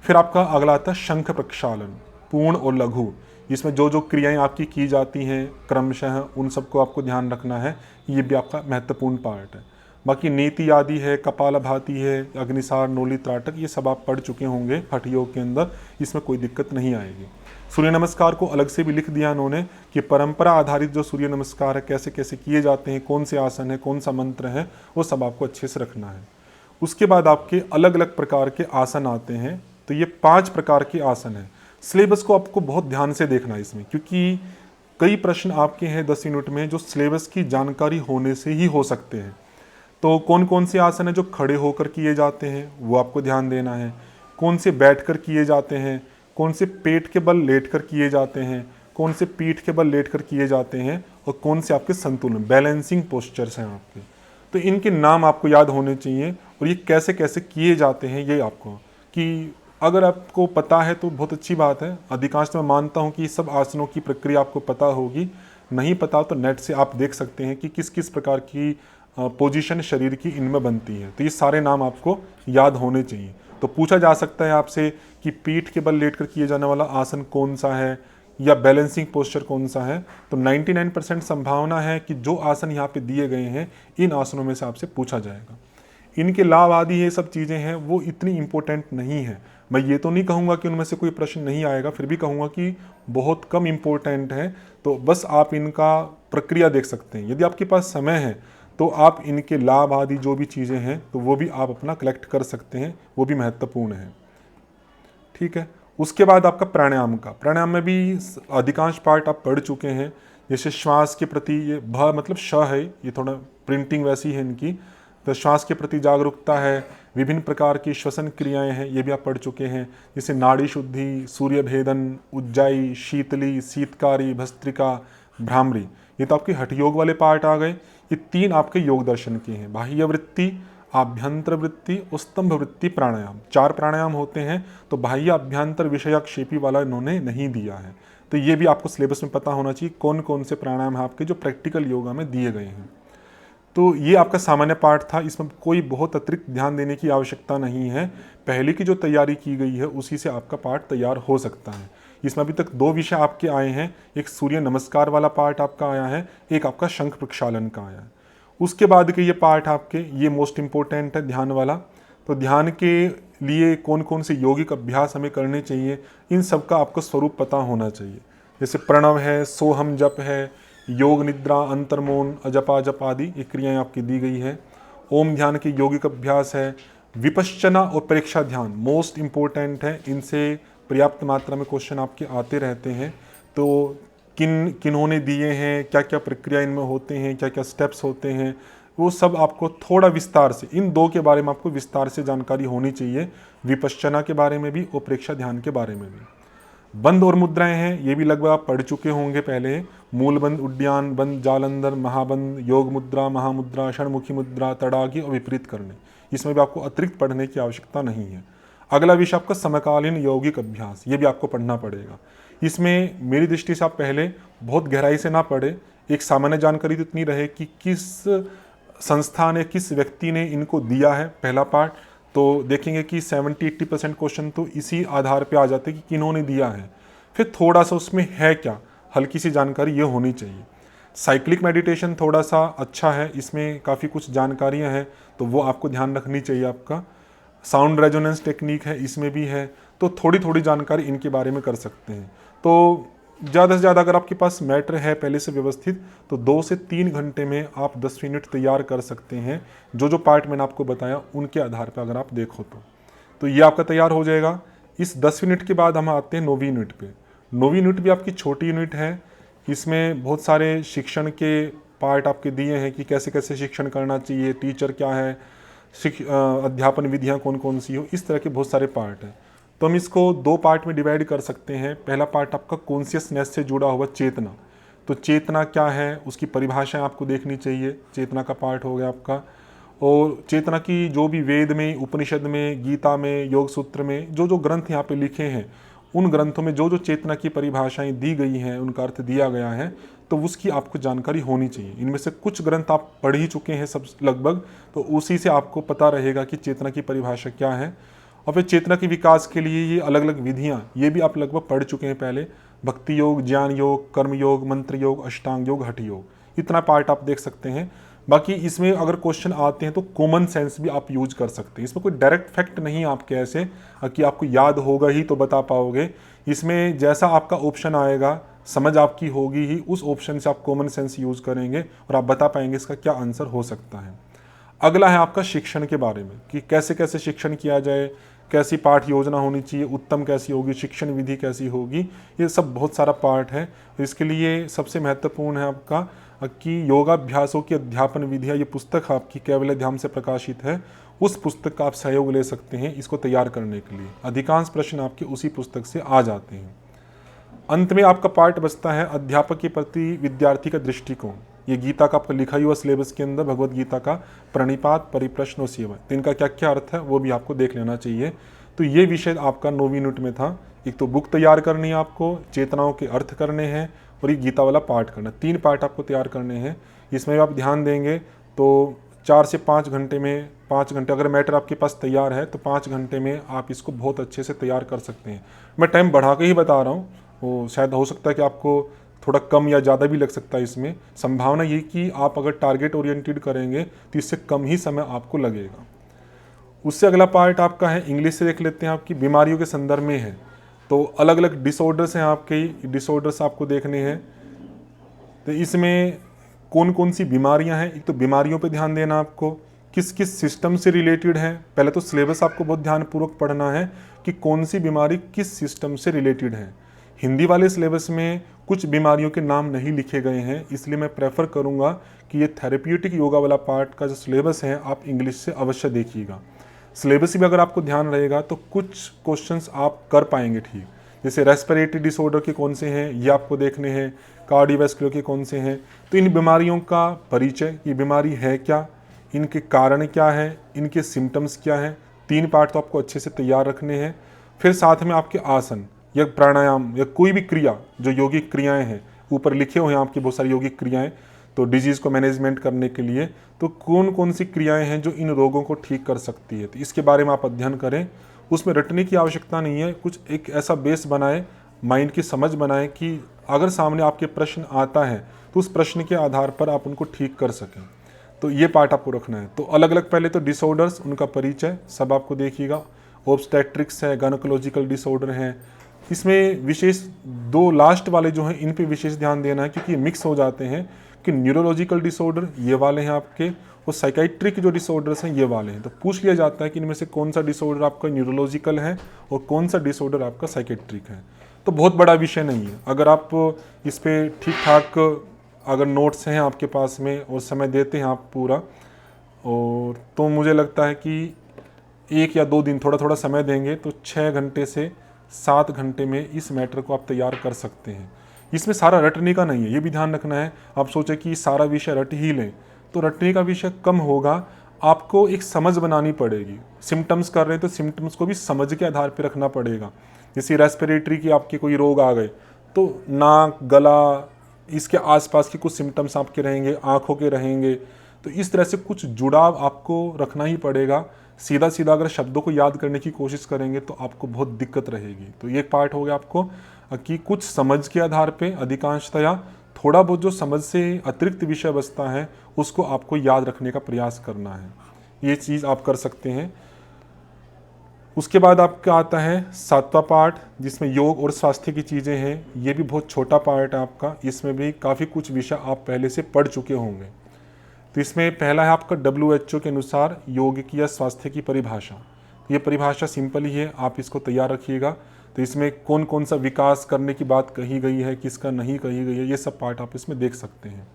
फिर आपका अगला आता है शंख प्रक्षालन, पूर्ण और लघु। इसमें जो जो क्रियाएं आपकी की जाती हैं क्रमशः, उन सबको आपको ध्यान रखना है। ये भी आपका महत्वपूर्ण पार्ट है। बाकी नीति आदि है, कपालभाति है, अग्निसार, नोली, त्राटक, ये सब आप पढ़ चुके होंगे हठ योग के अंदर, इसमें कोई दिक्कत नहीं आएगी। सूर्य नमस्कार को अलग से भी लिख दिया उन्होंने कि परंपरा आधारित जो सूर्य नमस्कार है कैसे कैसे किए जाते हैं, कौन से आसन है, कौन सा मंत्र है, वो सब आपको अच्छे से रखना है। उसके बाद आपके अलग अलग प्रकार के आसन आते हैं। तो ये 5 प्रकार के आसन हैं। सिलेबस को आपको बहुत ध्यान से देखना है इसमें, क्योंकि कई प्रश्न आपके हैं 10 यूनिट में जो सिलेबस की जानकारी होने से ही हो सकते हैं। तो कौन कौन से आसन हैं जो खड़े होकर किए जाते हैं, वो आपको ध्यान देना है। कौन से बैठकर किए जाते हैं, कौन से पेट के बल लेटकर किए जाते हैं, कौन से पीठ के बल लेटकर किए जाते हैं, और कौन से आपके संतुलन बैलेंसिंग पोस्चर्स हैं आपके। तो इनके नाम आपको याद होने चाहिए, और ये कैसे कैसे किए जाते हैं ये आपको, कि अगर आपको पता है तो बहुत अच्छी बात है। अधिकांश मैं मानता हूँ कि सब आसनों की प्रक्रिया आपको पता होगी। नहीं पता तो नेट से आप देख सकते हैं कि किस किस प्रकार की पोजीशन शरीर की इनमें बनती है। तो ये सारे नाम आपको याद होने चाहिए। तो पूछा जा सकता है आपसे कि पीठ के बल लेटकर किए जाने वाला आसन कौन सा है, या बैलेंसिंग पोस्चर कौन सा है। तो 99% संभावना है कि जो आसन यहाँ पे दिए गए हैं इन आसनों में से आपसे पूछा जाएगा। इनके लाभ आदि ये सब चीज़ें हैं वो इतनी इम्पोर्टेंट नहीं है। मैं ये तो नहीं कहूँगा कि उनमें से कोई प्रश्न नहीं आएगा, फिर भी कहूँगा कि बहुत कम इम्पोर्टेंट है। तो बस आप इनका प्रक्रिया देख सकते हैं। यदि आपके पास समय है तो आप इनके लाभ आदि जो भी चीज़ें हैं तो वो भी आप अपना कलेक्ट कर सकते हैं, वो भी महत्वपूर्ण है। ठीक है। उसके बाद आपका प्राणायाम में भी अधिकांश पार्ट आप पढ़ चुके हैं। जैसे श्वास के प्रति, ये भ मतलब श है, ये थोड़ा प्रिंटिंग वैसी है इनकी। तो श्वास के प्रति जागरूकता है, विभिन्न प्रकार की श्वसन क्रियाएं हैं, ये भी आप पढ़ चुके हैं। जैसे नाड़ी शुद्धि, सूर्य भेदन, उज्जाई, शीतली, शीतकारी, भस्त्रिका, भ्रामरी, ये तो आपके हठ योग वाले पार्ट आ गए। ये 3 आपके योग दर्शन के हैं, बाह्य वृत्ति, आभ्यंतर वृत्ति और स्तंभ वृत्ति प्राणायाम। 4 प्राणायाम होते हैं। तो बाह्य अभ्यंतर विषयक्षेपी वाला इन्होंने नहीं दिया है। तो ये भी आपको सिलेबस में पता होना चाहिए कौन कौन से प्राणायाम है आपके जो प्रैक्टिकल योगा में दिए गए हैं। तो ये आपका सामान्य पार्ट था, इसमें कोई बहुत अतिरिक्त ध्यान देने की आवश्यकता नहीं है। पहले की जो तैयारी की गई है उसी से आपका पार्ट तैयार हो सकता है। इसमें अभी तक 2 विषय आपके आए हैं, एक सूर्य नमस्कार वाला पार्ट आपका आया है, एक आपका शंख प्रक्षालन का आया है। उसके बाद के ये पार्ट आपके, ये मोस्ट इम्पोर्टेंट है ध्यान वाला। तो ध्यान के लिए कौन कौन से यौगिक अभ्यास हमें करने चाहिए, इन सब का आपको स्वरूप पता होना चाहिए। जैसे प्रणव है, सोहम जप है, योग निद्रा, अंतर्मौन, अजपा जप आदि ये क्रियाएं आपकी दी गई है। ओम ध्यान के यौगिक अभ्यास है। विपश्चना और परीक्षा ध्यान मोस्ट इम्पोर्टेंट है, इनसे पर्याप्त मात्रा में क्वेश्चन आपके आते रहते हैं। तो किन्होंने दिए हैं, क्या क्या प्रक्रिया इनमें होते हैं, क्या क्या स्टेप्स होते हैं, वो सब आपको थोड़ा विस्तार से, इन 2 के बारे में आपको विस्तार से जानकारी होनी चाहिए, विपश्चना के बारे में भी और परीक्षा ध्यान के बारे में भी। बंद और मुद्राएं हैं, ये भी लगभग आप पढ़ चुके होंगे पहले। मूल बंद, उड्डयन बंद, जालंधर, महाबंद, योग मुद्रा, महामुद्रा, षणमुखी मुद्रा, तड़ागी और विपरीत करने, इसमें भी आपको अतिरिक्त पढ़ने की आवश्यकता नहीं है। अगला विषय आपका समकालीन यौगिक अभ्यास, ये भी आपको पढ़ना पड़ेगा। इसमें मेरी दृष्टि से आप पहले बहुत गहराई से ना पढ़े, एक सामान्य जानकारी तो इतनी रहे कि किस संस्था ने, किस व्यक्ति ने इनको दिया है, पहला पार्ट। तो देखेंगे कि 70-80% क्वेश्चन तो इसी आधार पे आ जाते कि किन्होंने दिया है। फिर थोड़ा सा उसमें है क्या, हल्की सी जानकारी ये होनी चाहिए। साइक्लिक मेडिटेशन थोड़ा सा अच्छा है, इसमें काफ़ी कुछ जानकारियाँ हैं तो वो आपको ध्यान रखनी चाहिए। आपका साउंड रेजोनेंस टेक्निक है, इसमें भी है। तो थोड़ी थोड़ी जानकारी इनके बारे में कर सकते हैं। तो ज़्यादा से ज़्यादा अगर आपके पास मैटर है पहले से व्यवस्थित, तो 2 से 3 घंटे में आप 10 यूनिट तैयार कर सकते हैं। जो पार्ट मैंने आपको बताया उनके आधार पर अगर आप देखो तो ये आपका तैयार हो जाएगा। इस 10 यूनिट के बाद हम आते हैं 9वीं यूनिट पे। 9वीं यूनिट भी आपकी छोटी यूनिट है। इसमें बहुत सारे शिक्षण के पार्ट आपके दिए हैं कि कैसे कैसे शिक्षण करना चाहिए, टीचर क्या है, अध्यापन विधियाँ कौन कौन सी हो, इस तरह के बहुत सारे पार्ट हैं। तो हम इसको 2 पार्ट में डिवाइड कर सकते हैं। पहला पार्ट आपका कॉन्शियसनेस से जुड़ा हुआ चेतना। तो चेतना क्या है उसकी परिभाषाएं आपको देखनी चाहिए, चेतना का पार्ट हो गया आपका। और चेतना की जो भी वेद में, उपनिषद में, गीता में, योग सूत्र में जो ग्रंथ यहाँ पे लिखे हैं, उन ग्रंथों में जो चेतना की परिभाषाएं दी गई हैं, उनका अर्थ दिया गया है, तो उसकी आपको जानकारी होनी चाहिए। इनमें से कुछ ग्रंथ आप पढ़ ही चुके हैं सब लगभग, तो उसी से आपको पता रहेगा कि चेतना की परिभाषा क्या है। और फिर चेतना के विकास के लिए ये अलग अलग विधियाँ, ये भी आप लगभग पढ़ चुके हैं पहले। भक्ति योग, ज्ञान योग, कर्म योग, मंत्र योग, अष्टांग योग, हठ योग, इतना पार्ट आप देख सकते हैं। बाकी इसमें अगर क्वेश्चन आते हैं तो कॉमन सेंस भी आप यूज कर सकते हैं। इसमें कोई डायरेक्ट फैक्ट नहीं आपके ऐसे कि आपको याद होगा ही तो बता पाओगे। इसमें जैसा आपका ऑप्शन आएगा, समझ आपकी होगी ही, उस ऑप्शन से आप कॉमन सेंस यूज करेंगे और आप बता पाएंगे इसका क्या आंसर हो सकता है। अगला है आपका शिक्षण के बारे में कि कैसे कैसे शिक्षण किया जाए, कैसी पाठ योजना होनी चाहिए, उत्तम कैसी होगी, शिक्षण विधि कैसी होगी, ये सब बहुत सारा पार्ट है। इसके लिए सबसे महत्वपूर्ण है आपका कि योगाभ्यासों की अध्यापन विधियाँ, ये पुस्तक आपकी कैवल्य ध्यान से प्रकाशित है, उस पुस्तक का आप सहयोग ले सकते हैं इसको तैयार करने के लिए। अधिकांश प्रश्न आपके उसी पुस्तक से आ जाते हैं। अंत में आपका पार्ट बचता है अध्यापक के प्रति विद्यार्थी का दृष्टिकोण। ये गीता का आपका लिखा हुआ सिलेबस के अंदर भगवत गीता का प्रणिपात, परिप्रश्न और सेवा, तो इनका क्या क्या अर्थ है वो भी आपको देख लेना चाहिए। तो ये विषय आपका 9वीं यूनिट में था। एक तो बुक तैयार करनी है आपको, चेतनाओं के अर्थ करने हैं और ये गीता वाला पार्ट करना, 3 पार्ट आपको तैयार करने हैं। इसमें आप ध्यान देंगे तो 4 से 5 घंटे में, 5 घंटे अगर मैटर आपके पास तैयार है तो 5 घंटे में आप इसको बहुत अच्छे से तैयार कर सकते हैं। मैं टाइम बढ़ा के ही बता रहा हूँ, वो शायद हो सकता है कि आपको थोड़ा कम या ज़्यादा भी लग सकता है। इसमें संभावना ये कि आप अगर टारगेट ओरिएंटेड करेंगे तो इससे कम ही समय आपको लगेगा। उससे अगला पार्ट आपका है, इंग्लिश से देख लेते हैं, आपकी बीमारियों के संदर्भ में है। तो अलग अलग डिसऑर्डर्स हैं आपके, डिसऑर्डर्स आपको देखने हैं। तो इसमें कौन कौन सी बीमारियां हैं, एक तो बीमारियों पे ध्यान देना आपको, किस किस सिस्टम से रिलेटेड है। पहले तो सिलेबस आपको बहुत ध्यानपूर्वक पढ़ना है कि कौन सी बीमारी किस सिस्टम से रिलेटेड है। हिंदी वाले सिलेबस में कुछ बीमारियों के नाम नहीं लिखे गए हैं, इसलिए मैं प्रेफर करूंगा कि ये थेरेप्यूटिक योगा वाला पार्ट का जो सिलेबस है आप इंग्लिश से अवश्य देखिएगा। सिलेबस भी अगर आपको ध्यान रहेगा तो कुछ क्वेश्चंस आप कर पाएंगे ठीक। जैसे रेस्पिरेटरी डिसऑर्डर के कौन से हैं ये आपको देखने हैं, कार्डियोवैस्कुलर के कौन से हैं। तो इन बीमारियों का परिचय, ये बीमारी है क्या, इनके कारण क्या है, इनके सिम्टम्स क्या हैं, 3 पार्ट तो आपको अच्छे से तैयार रखने हैं। फिर साथ में आपके आसन या प्राणायाम या कोई भी क्रिया, जो योगिक क्रियाएं हैं, ऊपर लिखे हुए हैं आपकी बहुत सारी योगिक क्रियाएं, तो डिजीज़ को मैनेजमेंट करने के लिए तो कौन कौन सी क्रियाएं हैं जो इन रोगों को ठीक कर सकती है, तो इसके बारे में आप अध्ययन करें। उसमें रटने की आवश्यकता नहीं है, कुछ एक ऐसा बेस बनाए, माइंड की समझ बनाए कि अगर सामने आपके प्रश्न आता है तो उस प्रश्न के आधार पर आप उनको ठीक कर सकें। तो ये पार्ट आपको रखना है। तो अलग अलग पहले तो डिसऑर्डर्स, उनका परिचय सब आपको देखिएगा। ऑब्स्टेट्रिक्स है, गायनेकोलॉजिकल डिसऑर्डर हैं, इसमें विशेष 2 लास्ट वाले जो हैं इन पे विशेष ध्यान देना है क्योंकि मिक्स हो जाते हैं कि न्यूरोलॉजिकल डिसऑर्डर ये वाले हैं आपके और साइकाइट्रिक जो डिसऑर्डर्स हैं ये वाले हैं। तो पूछ लिया जाता है कि इनमें से कौन सा डिसऑर्डर आपका न्यूरोलॉजिकल है और कौन सा डिसऑर्डर आपका साइकाइट्रिक है। तो बहुत बड़ा विषय नहीं है, अगर आप इस पर ठीक ठाक अगर नोट्स हैं आपके पास में और समय देते हैं आप पूरा, और तो मुझे लगता है कि 1 या 2 दिन थोड़ा थोड़ा समय देंगे तो 6 घंटे से 7 घंटे में इस मैटर को आप तैयार कर सकते हैं। इसमें सारा रटने का नहीं है, ये भी ध्यान रखना है। आप सोचें कि सारा विषय रट ही लें तो रटने का विषय कम होगा, आपको एक समझ बनानी पड़ेगी। सिम्टम्स कर रहे हैं तो सिम्टम्स को भी समझ के आधार पर रखना पड़ेगा। जैसे रेस्पिरेटरी की आपके कोई रोग आ गए तो नाक, गला, इसके आसपास के कुछ सिम्टम्स आपके रहेंगे, आँखों के रहेंगे, तो इस तरह से कुछ जुड़ाव आपको रखना ही पड़ेगा। सीधा सीधा अगर शब्दों को याद करने की कोशिश करेंगे तो आपको बहुत दिक्कत रहेगी। तो ये पार्ट हो गया आपको कि कुछ समझ के आधार पे अधिकांशतया थोड़ा बहुत जो समझ से अतिरिक्त विषय बचता है उसको आपको याद रखने का प्रयास करना है, ये चीज़ आप कर सकते हैं। उसके बाद आपका आता है 7वां पार्ट जिसमें योग और स्वास्थ्य की चीज़ें हैं। ये भी बहुत छोटा पार्ट है आपका, इसमें भी काफ़ी कुछ विषय आप पहले से पढ़ चुके होंगे। तो इसमें पहला है आपका WHO के अनुसार योग की या स्वास्थ्य की परिभाषा। ये परिभाषा सिंपल ही है, आप इसको तैयार रखिएगा। तो इसमें कौन कौन सा विकास करने की बात कही गई है, किसका नहीं कही गई है, ये सब पार्ट आप इसमें देख सकते हैं।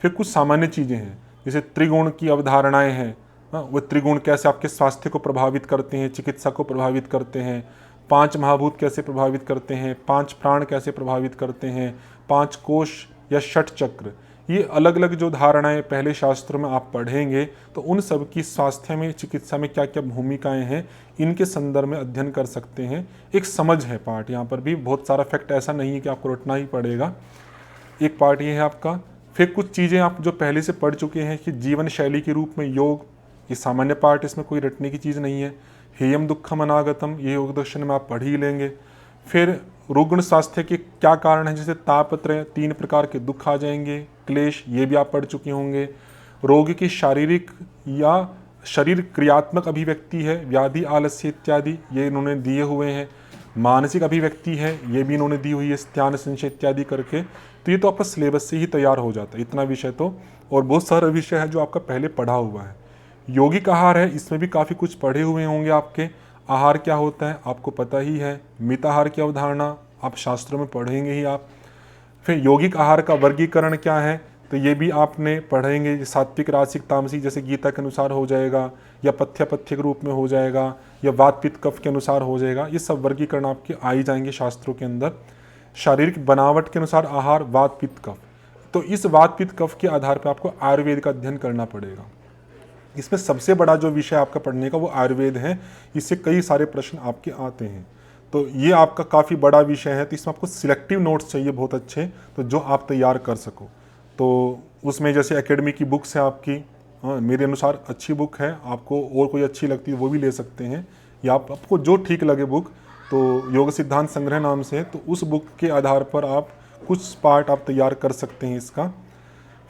फिर कुछ सामान्य चीज़ें हैं, जैसे त्रिगुण की अवधारणाएं हैं, वो त्रिगुण कैसे आपके स्वास्थ्य को प्रभावित करते हैं, चिकित्सा को प्रभावित करते हैं, 5 महाभूत कैसे प्रभावित करते हैं, 5 प्राण कैसे प्रभावित करते हैं, 5 कोश या षट चक्र, ये अलग अलग जो धारणाएं पहले शास्त्रों में आप पढ़ेंगे तो उन सब की स्वास्थ्य में, चिकित्सा में क्या क्या भूमिकाएं हैं, इनके संदर्भ में अध्ययन कर सकते हैं। एक समझ है पार्ट, यहाँ पर भी बहुत सारा फैक्ट ऐसा नहीं है कि आपको रटना ही पड़ेगा। एक पार्ट ये है आपका। फिर कुछ चीज़ें आप जो पहले से पढ़ चुके हैं कि जीवन शैली के रूप में योग, ये सामान्य पार्ट, इसमें कोई रटने की चीज़ नहीं है। हेयम दुखम अनागतम, ये योग दर्शन में आप पढ़ ही लेंगे। फिर रुग्ण स्वास्थ्य के क्या कारण है, जैसे तापत्रय, 3 प्रकार के दुख आ जाएंगे, क्लेश, ये भी आप पढ़ चुके होंगे। रोग की शारीरिक या शरीर क्रियात्मक अभिव्यक्ति है, व्याधि, आलस्य इत्यादि, ये इन्होंने दिए हुए हैं। मानसिक अभिव्यक्ति है, ये भी इन्होंने दी हुई है, ध्यान, संशय इत्यादि करके। तो ये तो आपका सिलेबस से ही तैयार हो जाता है, इतना विषय तो, और बहुत सारा विषय है जो आपका पहले पढ़ा हुआ है। यौगिक आहार है, इसमें भी काफ़ी कुछ पढ़े हुए होंगे आपके। आहार क्या होता है आपको पता ही है, मिताहार की अवधारणा आप शास्त्रों में पढ़ेंगे ही आप। फिर यौगिक आहार का वर्गीकरण क्या है, तो ये भी आपने पढ़ेंगे, सात्विक राजसिक तामसिक जैसे गीता के अनुसार हो जाएगा, या पथ्य पथ्य के रूप में हो जाएगा, या वात पित्त कफ के अनुसार हो जाएगा। ये सब वर्गीकरण आपके आ ही जाएंगे शास्त्रों के अंदर। शारीरिक बनावट के अनुसार आहार, वात पित्त कफ, तो इस वात पित्त कफ के आधार पर आपको आयुर्वेद का अध्ययन करना पड़ेगा। इसमें सबसे बड़ा जो विषय आपका पढ़ने का वो आयुर्वेद है। इससे कई सारे प्रश्न आपके आते हैं, तो ये आपका काफ़ी बड़ा विषय है। तो इसमें आपको सिलेक्टिव नोट्स चाहिए बहुत अच्छे, तो जो आप तैयार कर सको। तो उसमें जैसे एकेडमी की बुक्स है आपकी, हाँ मेरे अनुसार अच्छी बुक है, आपको और कोई अच्छी लगती है वो भी ले सकते हैं, या आपको जो ठीक लगे बुक, तो योग सिद्धांत संग्रह नाम से है, तो उस बुक के आधार पर आप कुछ पार्ट आप तैयार कर सकते हैं इसका।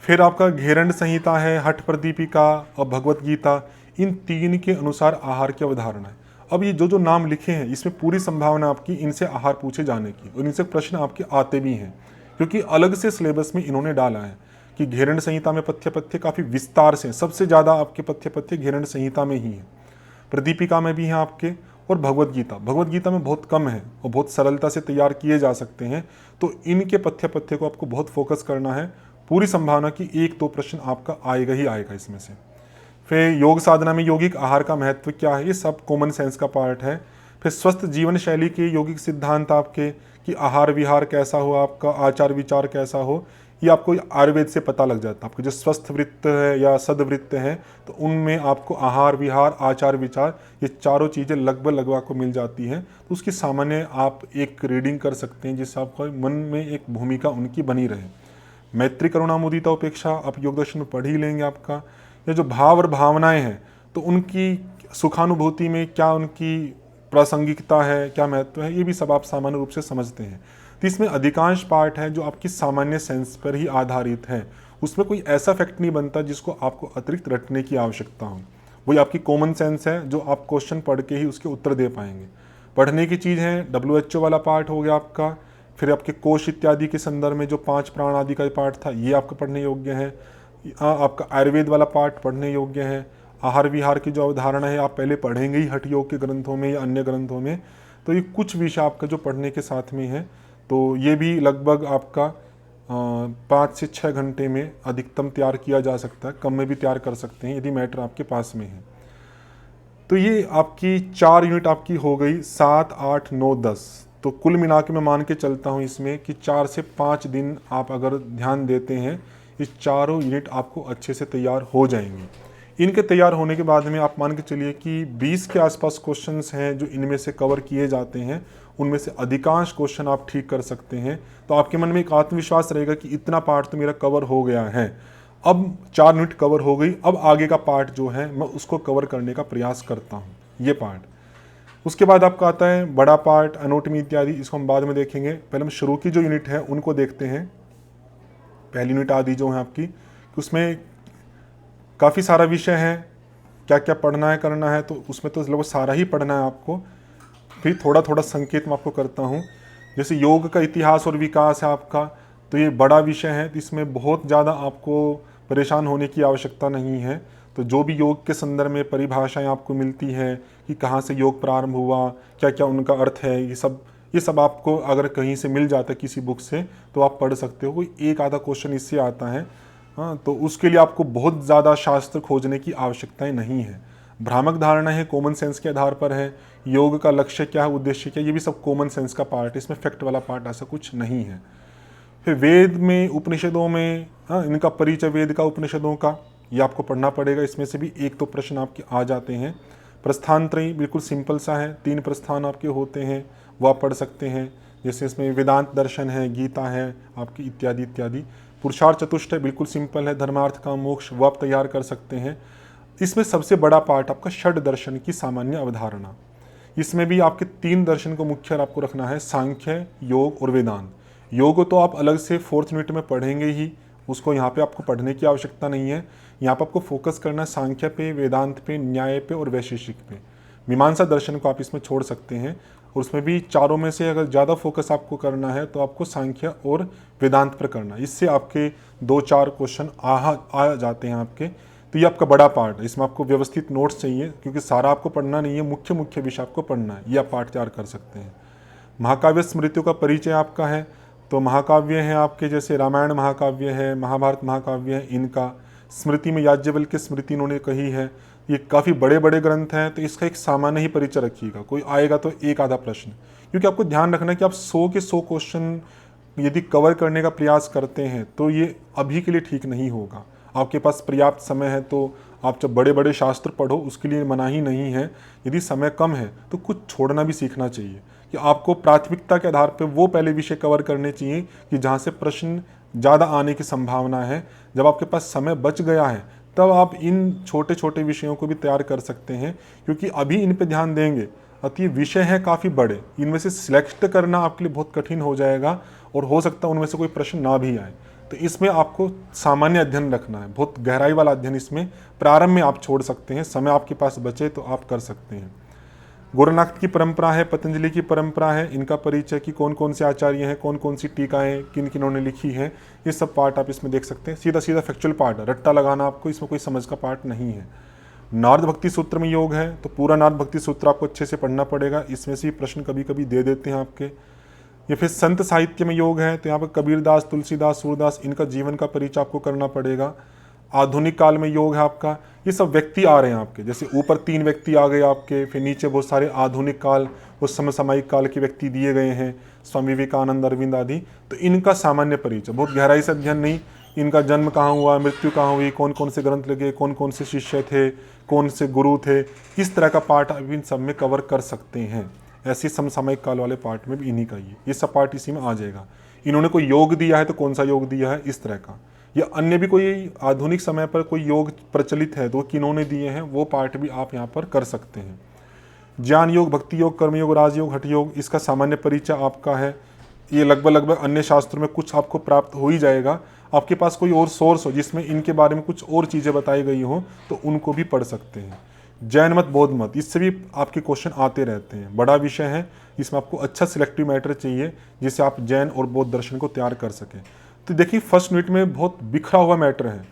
फिर आपका घेरंड संहिता है, हठ प्रदीपिका और भगवत गीता, इन तीन के अनुसार आहार की अवधारणा है। अब ये जो नाम लिखे हैं इसमें पूरी संभावना आपकी इनसे आहार पूछे जाने की, और इनसे प्रश्न आपके आते भी हैं, क्योंकि अलग से सिलेबस में इन्होंने डाला है कि घेरंड संहिता में पथ्य पथ्य काफ़ी विस्तार से, सबसे ज़्यादा आपके पथ्य पथ्य घेरंड संहिता में ही है, प्रदीपिका में भी हैं आपके, और भगवत गीता में बहुत कम है और बहुत सरलता से तैयार किए जा सकते हैं। तो इनके पथ्य पथ्य को आपको बहुत फोकस करना है। पूरी संभावना कि 1-2 प्रश्न आपका आएगा ही आएगा इसमें से। फिर योग साधना में यौगिक आहार का महत्व क्या है, ये सब कॉमन सेंस का पार्ट है। फिर स्वस्थ जीवन शैली के यौगिक सिद्धांत आपके, कि आहार विहार कैसा हो, आपका आचार विचार कैसा हो, ये आपको आयुर्वेद से पता लग जाता है। आपको जो स्वस्थ वृत्त है या सदवृत्त है, तो उनमें आपको आहार विहार आचार विचार ये चारों चीज़ें लगभग आपको मिल जाती हैं। तो उसकी सामान्य आप एक रीडिंग कर सकते हैं, जिससे आपको मन में एक भूमिका उनकी बनी रहे। मैत्री करुणा मुदिता उपेक्षा आप योग दर्शन में पढ़ ही लेंगे आपका। ये जो भाव और भावनाएं हैं, तो उनकी सुखानुभूति में क्या उनकी प्रासंगिकता है, क्या महत्व है, ये भी सब आप सामान्य रूप से समझते हैं। तो इसमें अधिकांश पार्ट है जो आपकी सामान्य सेंस पर ही आधारित है। उसमें कोई ऐसा फैक्ट नहीं बनता जिसको आपको अतिरिक्त रटने की आवश्यकता हो। वही आपकी कॉमन सेंस है जो आप क्वेश्चन पढ़ के ही उसके उत्तर दे पाएंगे। पढ़ने की चीज़ है, WHO वाला पार्ट हो गया आपका। फिर आपके कोश इत्यादि के संदर्भ में जो 5 प्राण आदि का पार्ट था, ये आपका पढ़ने योग्य है। आपका आयुर्वेद वाला पार्ट पढ़ने योग्य है। आहार विहार की जो अवधारणा है आप पहले पढ़ेंगे ही हठ योग के ग्रंथों में या अन्य ग्रंथों में। तो ये कुछ विषय आपका जो पढ़ने के साथ में है, तो ये भी लगभग आपका 5 से 6 घंटे में अधिकतम तैयार किया जा सकता है। कम में भी तैयार कर सकते हैं यदि मैटर आपके पास में है। तो ये आपकी 4 यूनिट आपकी हो गई, 7, 8, 9, 10। तो कुल मिला के मैं मान के चलता हूँ इसमें कि 4 से 5 दिन आप अगर ध्यान देते हैं, इस चारों यूनिट आपको अच्छे से तैयार हो जाएंगे। इनके तैयार होने के बाद में आप मान के चलिए कि 20 के आसपास क्वेश्चंस हैं जो इनमें से कवर किए जाते हैं। उनमें से अधिकांश क्वेश्चन आप ठीक कर सकते हैं। तो आपके मन में एक आत्मविश्वास रहेगा कि इतना पार्ट तो मेरा कवर हो गया है। अब 4 यूनिट कवर हो गई, अब आगे का पार्ट जो है मैं उसको कवर करने का प्रयास करता हूँ, ये पार्ट। उसके बाद आपका आता है बड़ा पार्ट, एनाटॉमी इत्यादि, इसको हम बाद में देखेंगे। पहले हम शुरू की जो यूनिट है उनको देखते हैं। पहली यूनिट आदि जो है आपकी, उसमें काफ़ी सारा विषय है, क्या क्या पढ़ना है करना है, तो उसमें तो लगभग सारा ही पढ़ना है आपको। फिर थोड़ा थोड़ा संकेत मैं आपको करता हूँ। जैसे योग का इतिहास और विकास है आपका, तो ये बड़ा विषय है, तो इसमें बहुत ज़्यादा आपको परेशान होने की आवश्यकता नहीं है। तो जो भी योग के संदर्भ में परिभाषाएं आपको मिलती है कि कहाँ से योग प्रारंभ हुआ, क्या क्या उनका अर्थ है, ये सब आपको अगर कहीं से मिल जाता है किसी बुक से, तो आप पढ़ सकते हो। कोई एक आधा क्वेश्चन इससे आता है, हाँ, तो उसके लिए आपको बहुत ज़्यादा शास्त्र खोजने की आवश्यकताएं नहीं है। भ्रामक धारणा है, कॉमन सेंस के आधार पर है। योग का लक्ष्य क्या है, उद्देश्य क्या है, ये भी सब कॉमन सेंस का पार्ट है। इसमें फैक्ट वाला पार्ट ऐसा कुछ नहीं है। फिर वेद में, उपनिषदों में, हाँ, इनका परिचय वेद का, उपनिषदों का, ये आपको पढ़ना पड़ेगा। इसमें से भी 1-2 प्रश्न आपके आ जाते हैं। प्रस्थान त्रयी बिल्कुल सिंपल सा है, 3 प्रस्थान आपके होते हैं, वो आप पढ़ सकते हैं। जैसे इसमें वेदांत दर्शन है, गीता है आपकी, इत्यादि इत्यादि। पुरुषार्थ चतुष्टय बिल्कुल सिंपल है, धर्मार्थ काम मोक्ष, वो आप तैयार कर सकते हैं। इसमें सबसे बड़ा पार्ट आपका षड दर्शन की सामान्य अवधारणा। इसमें भी आपके 3 दर्शन को मुख्य आपको रखना है, सांख्य, योग और वेदांत। योग तो आप अलग से 4th यूनिट में पढ़ेंगे ही, उसको यहाँ पे आपको पढ़ने की आवश्यकता नहीं है। यहाँ पर आपको फोकस करना है सांख्य पे, वेदांत पे, न्याय पे और वैशेषिक पे। मीमांसा दर्शन को आप इसमें छोड़ सकते हैं। और उसमें भी चारों में से अगर ज़्यादा फोकस आपको करना है तो आपको सांख्य और वेदांत पर करना है। इससे आपके 2-4 क्वेश्चन आ जाते हैं आपके। तो ये आपका बड़ा पार्ट है, इसमें आपको व्यवस्थित नोट्स चाहिए क्योंकि सारा आपको पढ़ना नहीं है, मुख्य मुख्य विषय आपको पढ़ना है, ये आप पार्ट तैयार कर सकते हैं। महाकाव्य स्मृतियों का परिचय आपका है, तो महाकाव्य हैं आपके जैसे रामायण महाकाव्य है, महाभारत महाकाव्य है, इनका स्मृति में याज्ञवल्क्य स्मृति इन्होंने कही है, ये काफ़ी बड़े बड़े ग्रंथ हैं, तो इसका एक सामान्य ही परिचय रखिएगा। कोई आएगा तो एक आधा प्रश्न, क्योंकि आपको ध्यान रखना है कि आप 100 के 100 क्वेश्चन यदि कवर करने का प्रयास करते हैं तो ये अभी के लिए ठीक नहीं होगा। आपके पास पर्याप्त समय है तो आप जब बड़े बड़े शास्त्र पढ़ो, उसके लिए मनाही नहीं है। यदि समय कम है तो कुछ छोड़ना भी सीखना चाहिए कि आपको प्राथमिकता के आधार पर वो पहले विषय कवर करने चाहिए कि जहाँ से प्रश्न ज़्यादा आने की संभावना है। जब आपके पास समय बच गया है तब आप इन छोटे छोटे विषयों को भी तैयार कर सकते हैं, क्योंकि अभी इन पे ध्यान देंगे अति विषय हैं काफ़ी बड़े, इनमें से सिलेक्ट करना आपके लिए बहुत कठिन हो जाएगा और हो सकता है उनमें से कोई प्रश्न ना भी आए। तो इसमें आपको सामान्य अध्ययन रखना है, बहुत गहराई वाला अध्ययन इसमें प्रारंभ में आप छोड़ सकते हैं, समय आपके पास बचे तो आप कर सकते हैं। गोरखनाथ की परंपरा है, पतंजलि की परंपरा है, इनका परिचय कि कौन कौन से आचार्य हैं, कौन कौन सी टीकाएं किन किन्होंने लिखी है, ये सब पार्ट आप इसमें देख सकते हैं। सीधा सीधा फैक्चुअल पार्ट है, रट्टा लगाना आपको इसमें कोई समझ का पार्ट नहीं है। नारद भक्ति सूत्र में योग है, तो पूरा नारद भक्ति सूत्र आपको अच्छे से पढ़ना पड़ेगा, इसमें से प्रश्न कभी कभी दे देते हैं आपके। ये फिर संत साहित्य में योग है, तो यहाँ पर कबीरदास, तुलसीदास, सूरदास, इनका जीवन का परिचय आपको करना पड़ेगा। आधुनिक काल में योग है आपका, ये सब व्यक्ति आ रहे हैं आपके, जैसे ऊपर 3 व्यक्ति आ गए आपके, फिर नीचे बहुत सारे आधुनिक काल उस समसामयिक काल के व्यक्ति दिए गए हैं, स्वामी विवेकानंद, अरविंद आदि। तो इनका सामान्य परिचय, बहुत गहराई से अध्ययन नहीं, इनका जन्म कहाँ हुआ, मृत्यु कहाँ हुई, कौन कौन से ग्रंथ लगे, कौन कौन से शिष्य थे, कौन से गुरु थे, इस तरह का पार्ट आप इन सब में कवर कर सकते हैं। ऐसे समसामयिक काल वाले पार्ट में भी इन्हीं का ये सब पार्ट इसी में आ जाएगा। इन्होंने कोई योग दिया है तो कौन सा योग दिया है, इस तरह का, या अन्य भी कोई आधुनिक समय पर कोई योग प्रचलित है तो किन्होंने दिए हैं, वो पार्ट भी आप यहाँ पर कर सकते हैं। ज्ञान योग, भक्ति योग, कर्मयोग, राजयोग, हठ योग, इसका सामान्य परिचय आपका है। ये लगभग अन्य शास्त्रों में कुछ आपको प्राप्त हो ही जाएगा। आपके पास कोई और सोर्स हो जिसमें इनके बारे में कुछ और चीज़ें बताई गई हो तो उनको भी पढ़ सकते हैं। जैन मत, बौद्ध मत, इससे भी आपके क्वेश्चन आते रहते हैं। बड़ा विषय है, इसमें आपको अच्छा सिलेक्टिव मैटर चाहिए जिससे आप जैन और बौद्ध दर्शन को तैयार कर सकें। तो देखिए फर्स्ट यूनिट में बहुत बिखरा हुआ मैटर है।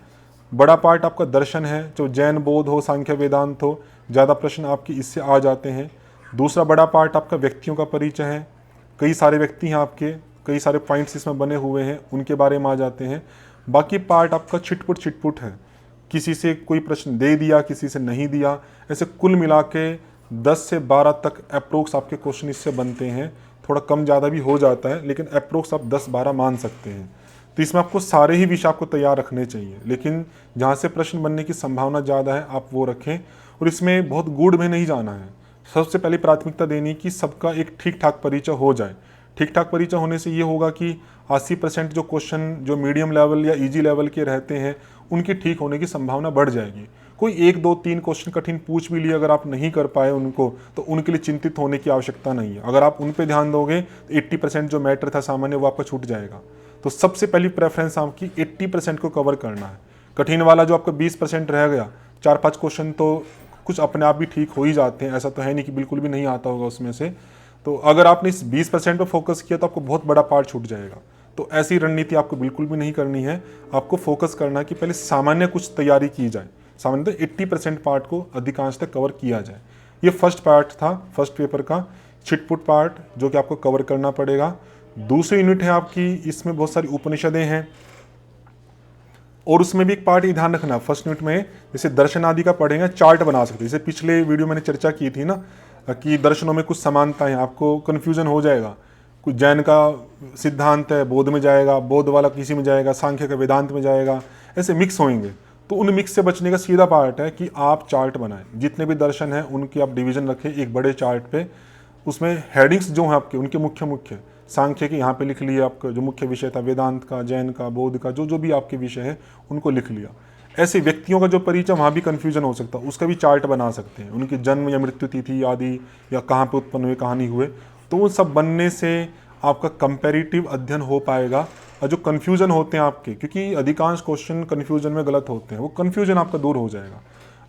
बड़ा पार्ट आपका दर्शन है, जो जैन, बौद्ध हो, सांख्य, वेदांत हो, ज़्यादा प्रश्न आपके इससे आ जाते हैं। दूसरा बड़ा पार्ट आपका व्यक्तियों का परिचय है, कई सारे व्यक्ति हैं आपके, कई सारे पॉइंट्स इसमें बने हुए हैं, उनके बारे में आ जाते हैं। बाकी पार्ट आपका छिटपुट है, किसी से कोई प्रश्न दे दिया, किसी से नहीं दिया, ऐसे कुल मिला के 10 से 12 तक अप्रोक्स आपके क्वेश्चन इससे बनते हैं। थोड़ा कम ज़्यादा भी हो जाता है, लेकिन अप्रोक्स आप 10-12 मान सकते हैं। तो इसमें आपको सारे ही विषय आपको तैयार रखने चाहिए, लेकिन जहाँ से प्रश्न बनने की संभावना ज़्यादा है आप वो रखें। और इसमें बहुत गूढ़ में नहीं जाना है, सबसे पहले प्राथमिकता देनी कि सबका एक ठीक ठाक परिचय हो जाए। ठीक ठाक परिचय होने से ये होगा कि 80% जो क्वेश्चन जो मीडियम लेवल या इजी लेवल के रहते हैं उनकी ठीक होने की संभावना बढ़ जाएगी। कोई 1, 2, 3 क्वेश्चन कठिन पूछ भी लिए, अगर आप नहीं कर पाए उनको, तो उनके लिए चिंतित होने की आवश्यकता नहीं है। अगर आप उन पे ध्यान दोगे तो 80% जो मैटर था सामान्य वो आपका छूट जाएगा। तो सबसे पहली प्रेफरेंस आपकी 80% को कवर करना है। कठिन वाला जो आपका 20% रह गया, 4-5 क्वेश्चन तो कुछ अपने आप भी ठीक हो ही जाते हैं, ऐसा तो है नहीं कि बिल्कुल भी नहीं आता होगा उसमें से। तो अगर आपने इस 20% पर फोकस किया तो आपको बहुत बड़ा पार्ट छूट जाएगा। तो ऐसी रणनीति आपको बिल्कुल भी नहीं करनी है। आपको फोकस करना है कि पहले सामान्य कुछ तैयारी की जाए, सामान्यतः 80% पार्ट को अधिकांश तक कवर किया जाए। ये फर्स्ट पार्ट था, फर्स्ट पेपर का छिटपुट पार्ट, जो कि आपको कवर करना पड़ेगा। दूसरी यूनिट है आपकी, इसमें बहुत सारी उपनिषदें हैं और उसमें भी एक पार्ट ही ध्यान रखना। फर्स्ट यूनिट में जैसे दर्शन आदि का पढ़ेंगे, चार्ट बना सकते हैं। जैसे पिछले वीडियो मैंने चर्चा की थी ना कि दर्शनों में कुछ समानताएं, आपको कन्फ्यूजन हो जाएगा। कुछ जैन का सिद्धांत है, बौद्ध में जाएगा, बौद्ध वाला किसी में जाएगा, सांख्य का वेदांत में जाएगा, ऐसे मिक्स होंगे। तो उन मिक्स से बचने का सीधा पार्ट है कि आप चार्ट बनाएं। जितने भी दर्शन हैं उनकी आप डिवीजन रखें एक बड़े चार्ट पे। उसमें हेडिंग्स जो हैं आपके, उनके मुख्य सांख्य के यहाँ पे लिख लिया, आपका जो मुख्य विषय था वेदांत का, जैन का, बौद्ध का, जो भी आपके विषय है उनको लिख लिया। ऐसे व्यक्तियों का जो परिचय, वहाँ भी कन्फ्यूजन हो सकता है, उसका भी चार्ट बना सकते हैं। उनकी जन्म या मृत्यु तिथि आदि, या कहाँ पे उत्पन्न हुए, कहाँ नहीं हुए, तो उन सब बनने से आपका कंपैरेटिव अध्ययन हो पाएगा। और जो कन्फ्यूजन होते हैं आपके, क्योंकि अधिकांश क्वेश्चन कन्फ्यूजन में गलत होते हैं, वो कन्फ्यूजन आपका दूर हो जाएगा।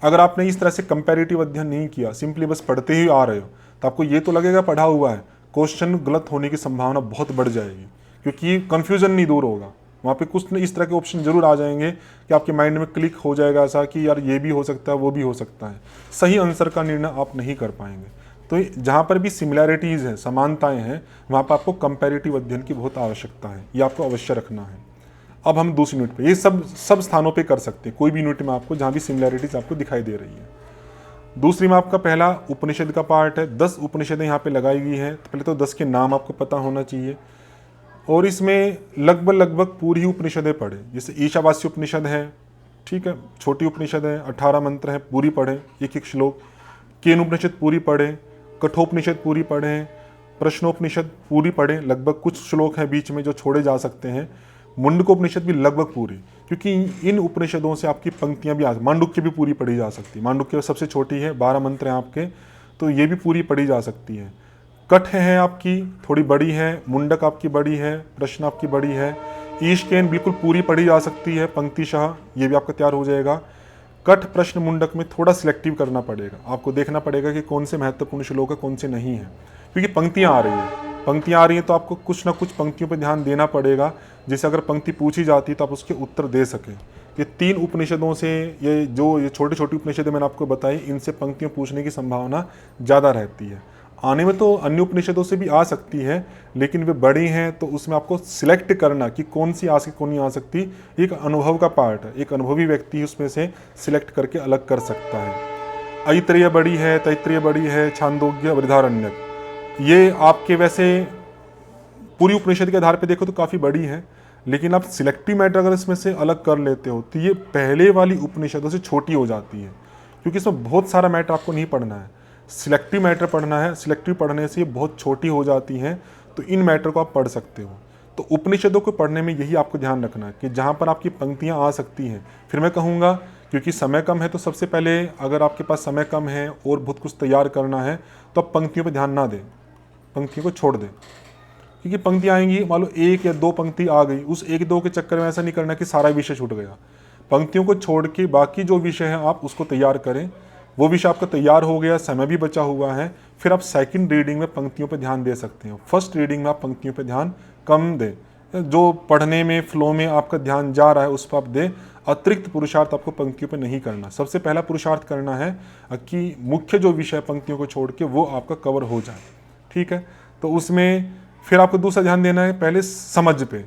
अगर आपने इस तरह से कंपैरेटिव अध्ययन नहीं किया, सिंपली बस पढ़ते ही आ रहे हो, तो आपको ये तो लगेगा पढ़ा हुआ है, क्वेश्चन गलत होने की संभावना बहुत बढ़ जाएगी, क्योंकि कन्फ्यूजन नहीं दूर होगा। वहाँ पे कुछ न इस तरह के ऑप्शन जरूर आ जाएंगे कि आपके माइंड में क्लिक हो जाएगा ऐसा कि यार ये भी हो सकता है, वो भी हो सकता है। सही आंसर का निर्णय आप नहीं कर पाएंगे। तो जहाँ पर भी सिमिलैरिटीज़ हैं, समानताएं हैं, वहाँ पर आपको कंपैरेटिव अध्ययन की बहुत आवश्यकता है, ये आपको अवश्य रखना है। अब हम दूसरी यूनिट पे, ये सब स्थानों पे कर सकते हैं, कोई भी यूनिट में आपको जहाँ भी सिमिलैरिटीज आपको दिखाई दे रही है। दूसरी में आपका पहला उपनिषद का पार्ट है, 10 उपनिषदें यहाँ पे लगाई गई हैं। तो पहले तो 10 के नाम आपको पता होना चाहिए, और इसमें लगभग पूरी ही उपनिषदें पढ़े। जैसे ईशावास्य उपनिषद है, ठीक है, छोटी उपनिषद है, 18 मंत्र है, पूरी पढ़े, एक एक श्लोक। केन उपनिषद पूरी पढ़े, कठोपनिषद पूरी पढ़े, प्रश्नोपनिषद पूरी पढ़े, लगभग कुछ श्लोक हैं बीच में जो छोड़े जा सकते हैं। मुंडकोपनिषद भी लगभग पूरी, क्योंकि इन उपनिषदों से आपकी पंक्तियां भी मांडुक्य भी पूरी पढ़ी जा सकती है। मांडुक्य सबसे छोटी है, 12 मंत्र हैं आपके, तो ये भी पूरी पढ़ी जा सकती है। कठ है आपकी थोड़ी बड़ी है, मुंडक आपकी बड़ी है, प्रश्न आपकी बड़ी है। ईशकेन बिल्कुल पूरी पढ़ी जा सकती है पंक्तिशः, ये भी आपका तैयार हो जाएगा। कठ प्रश्न मुंडक में थोड़ा सिलेक्टिव करना पड़ेगा, आपको देखना पड़ेगा कि कौन से महत्वपूर्ण श्लोक है, कौन से नहीं है, क्योंकि पंक्तियाँ आ रही हैं तो आपको कुछ ना कुछ पंक्तियों पर ध्यान देना पड़ेगा, जिससे अगर पंक्ति पूछी जाती है तो आप उसके उत्तर दे सकें। ये 3 उपनिषदों से, ये छोटी छोटी उपनिषदें मैंने आपको बताई, इनसे पंक्तियाँ पूछने की संभावना ज़्यादा रहती है। आने में तो अन्य उपनिषदों से भी आ सकती है, लेकिन वे बड़ी हैं तो उसमें आपको सिलेक्ट करना कि कौन सी आ सकती कौन नहीं आ सकती, एक अनुभव का पार्ट है। एक अनुभवी व्यक्ति उसमें से सिलेक्ट करके अलग कर सकता है। ऐत्रेय बड़ी है, तैत्रेय बड़ी है, छांदोग्य, बृहदारण्यक, ये आपके वैसे पूरी उपनिषद के आधार पे देखो तो काफ़ी बड़ी है, लेकिन आप सिलेक्टिव मैटर अगर इसमें से अलग कर लेते हो तो ये पहले वाली उपनिषदों से छोटी हो जाती है, क्योंकि इसमें बहुत सारा मैटर आपको नहीं पढ़ना है, सिलेक्टिव मैटर पढ़ना है। सिलेक्टिव पढ़ने से ये बहुत छोटी हो जाती हैं, तो इन मैटर को आप पढ़ सकते हो। तो उपनिषदों को पढ़ने में यही आपको ध्यान रखना है कि जहाँ पर आपकी पंक्तियाँ आ सकती हैं। फिर मैं कहूँगा, क्योंकि समय कम है, तो सबसे पहले अगर आपके पास समय कम है और बहुत कुछ तैयार करना है तो आप पंक्तियों पर ध्यान ना दें, पंक्तियों को छोड़ दें, क्योंकि पंक्ति आएंगी, मान लो 1 या 2 पंक्ति आ गई, उस 1-2 के चक्कर में ऐसा नहीं करना कि सारा विषय छूट गया। पंक्तियों को छोड़ के बाकी जो विषय है आप उसको तैयार करें। वो विषय आपका तैयार हो गया, समय भी बचा हुआ है, फिर आप सेकंड रीडिंग में पंक्तियों पर ध्यान दे सकते हैं। फर्स्ट रीडिंग में आप पंक्तियों पर ध्यान कम दें, जो पढ़ने में फ्लो में आपका ध्यान जा रहा है उस पर आप दें। अतिरिक्त पुरुषार्थ आपको पंक्तियों पर नहीं करना। सबसे पहला पुरुषार्थ करना है कि मुख्य जो विषय पंक्तियों को छोड़ के वो आपका कवर हो जाए, ठीक है। तो उसमें फिर आपको दूसरा ध्यान देना है पहले समझ पे।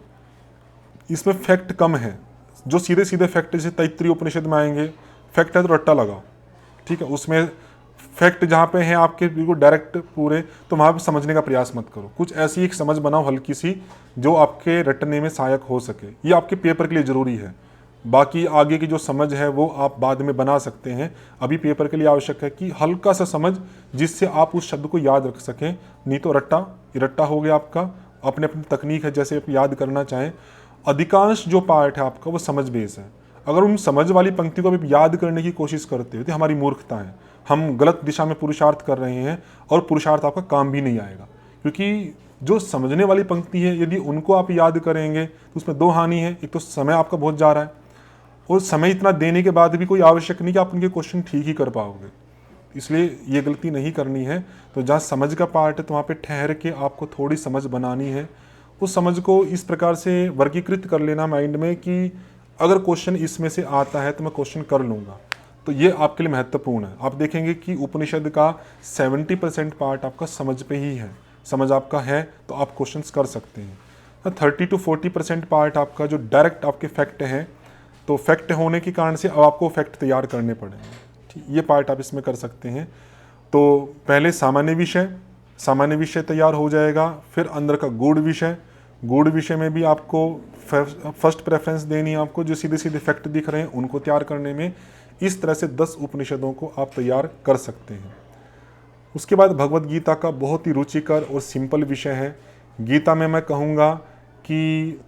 इसमें फैक्ट कम है, जो सीधे सीधे फैक्ट जैसे तैत्रीय उपनिषद में आएंगे, फैक्ट है तो रट्टा लगाओ, ठीक है। उसमें फैक्ट जहाँ पे हैं आपके बिल्कुल डायरेक्ट पूरे, तो वहाँ पे समझने का प्रयास मत करो। कुछ ऐसी एक समझ बनाओ हल्की सी, जो आपके रटने में सहायक हो सके। ये आपके पेपर के लिए ज़रूरी है। बाकी आगे की जो समझ है वो आप बाद में बना सकते हैं। अभी पेपर के लिए आवश्यक है कि हल्का सा समझ, जिससे आप उस शब्द को याद रख सकें। नहीं तो रट्टा हो गया आपका। अपने अपनी तकनीक है, जैसे आप याद करना चाहें। अधिकांश जो पार्ट है आपका वो समझ बेस है। अगर उन समझ वाली पंक्ति को भी याद करने की कोशिश करते हो तो हमारी मूर्खता है, हम गलत दिशा में पुरुषार्थ कर रहे हैं और पुरुषार्थ आपका काम भी नहीं आएगा। क्योंकि जो समझने वाली पंक्ति है, यदि उनको आप याद करेंगे तो उसमें 2 हानि है। एक तो समय आपका बहुत जा रहा है, और समय इतना देने के बाद भी कोई आवश्यक नहीं कि आप उनके क्वेश्चन ठीक ही कर पाओगे। इसलिए ये गलती नहीं करनी है। तो जहाँ समझ का पार्ट है तो वहाँ पे ठहर के आपको थोड़ी समझ बनानी है। उस समझ को इस प्रकार से वर्गीकृत कर लेना माइंड में कि अगर क्वेश्चन इसमें से आता है तो मैं क्वेश्चन कर लूँगा। तो ये आपके लिए महत्वपूर्ण है। आप देखेंगे कि उपनिषद का 70% पार्ट आपका समझ पे ही है। समझ आपका है तो आप क्वेश्चंस कर सकते हैं। 30 to 40% पार्ट आपका जो डायरेक्ट आपके फैक्ट हैं, तो फैक्ट होने के कारण से अब आपको फैक्ट तैयार करने पड़ेंगे। ठीक, ये पार्ट आप इसमें कर सकते हैं। तो पहले सामान्य विषय तैयार हो जाएगा। फिर अंदर का गूढ़ विषय में भी आपको फर्स्ट प्रेफरेंस देनी है। आपको जो सीधे सीधे फैक्ट दिख रहे हैं उनको तैयार करने में इस तरह से 10 उपनिषदों को आप तैयार कर सकते हैं। उसके बाद भगवत गीता का बहुत ही रुचिकर और सिंपल विषय है। गीता में मैं कहूँगा कि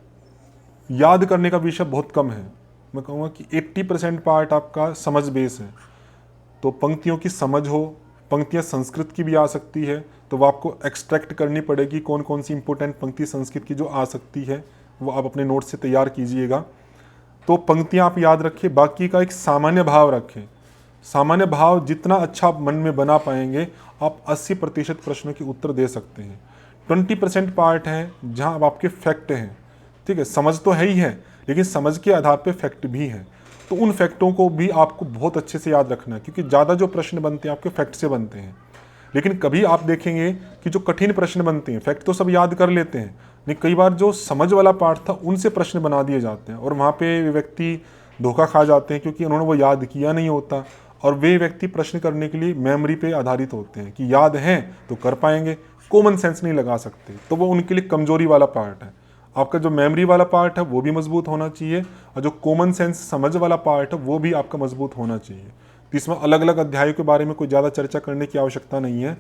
याद करने का विषय बहुत कम है। मैं कहूँगा कि 80% पार्ट आपका समझ बेस है। तो पंक्तियों की समझ हो, पंक्तियाँ संस्कृत की भी आ सकती है तो वो आपको एक्सट्रैक्ट करनी पड़ेगी। कौन कौन सी इंपॉर्टेंट पंक्ति संस्कृत की जो आ सकती है वो आप अपने नोट से तैयार कीजिएगा। तो पंक्तियाँ आप याद रखें, बाकी का एक सामान्य भाव रखें। सामान्य भाव जितना अच्छा आप मन में बना पाएंगे आप 80% प्रश्नों के उत्तर दे सकते हैं। 20% पार्ट है जहाँ अब आपके फैक्ट हैं, ठीक है, समझ तो है ही है, लेकिन समझ के आधार पे फैक्ट भी है। तो उन फैक्टों को भी आपको बहुत अच्छे से याद रखना है, क्योंकि ज़्यादा जो प्रश्न बनते हैं आपके फैक्ट से बनते हैं। लेकिन कभी आप देखेंगे कि जो कठिन प्रश्न बनते हैं, फैक्ट तो सब याद कर लेते हैं, लेकिन कई बार जो समझ वाला पार्ट था उनसे प्रश्न बना दिए जाते हैं, और वहाँ पे व्यक्ति धोखा खा जाते हैं, क्योंकि उन्होंने वो याद किया नहीं होता। और वे व्यक्ति प्रश्न करने के लिए मेमोरी पे आधारित होते हैं कि याद हैं तो कर पाएंगे, कॉमन सेंस नहीं लगा सकते, तो वो उनके लिए कमजोरी वाला पार्ट है। आपका जो मेमोरी वाला पार्ट है वो भी मजबूत होना चाहिए, और जो कॉमन सेंस समझ वाला पार्ट है वो भी आपका मजबूत होना चाहिए। तो इसमें अलग अलग अध्यायों के बारे में कोई ज़्यादा चर्चा करने की आवश्यकता नहीं है।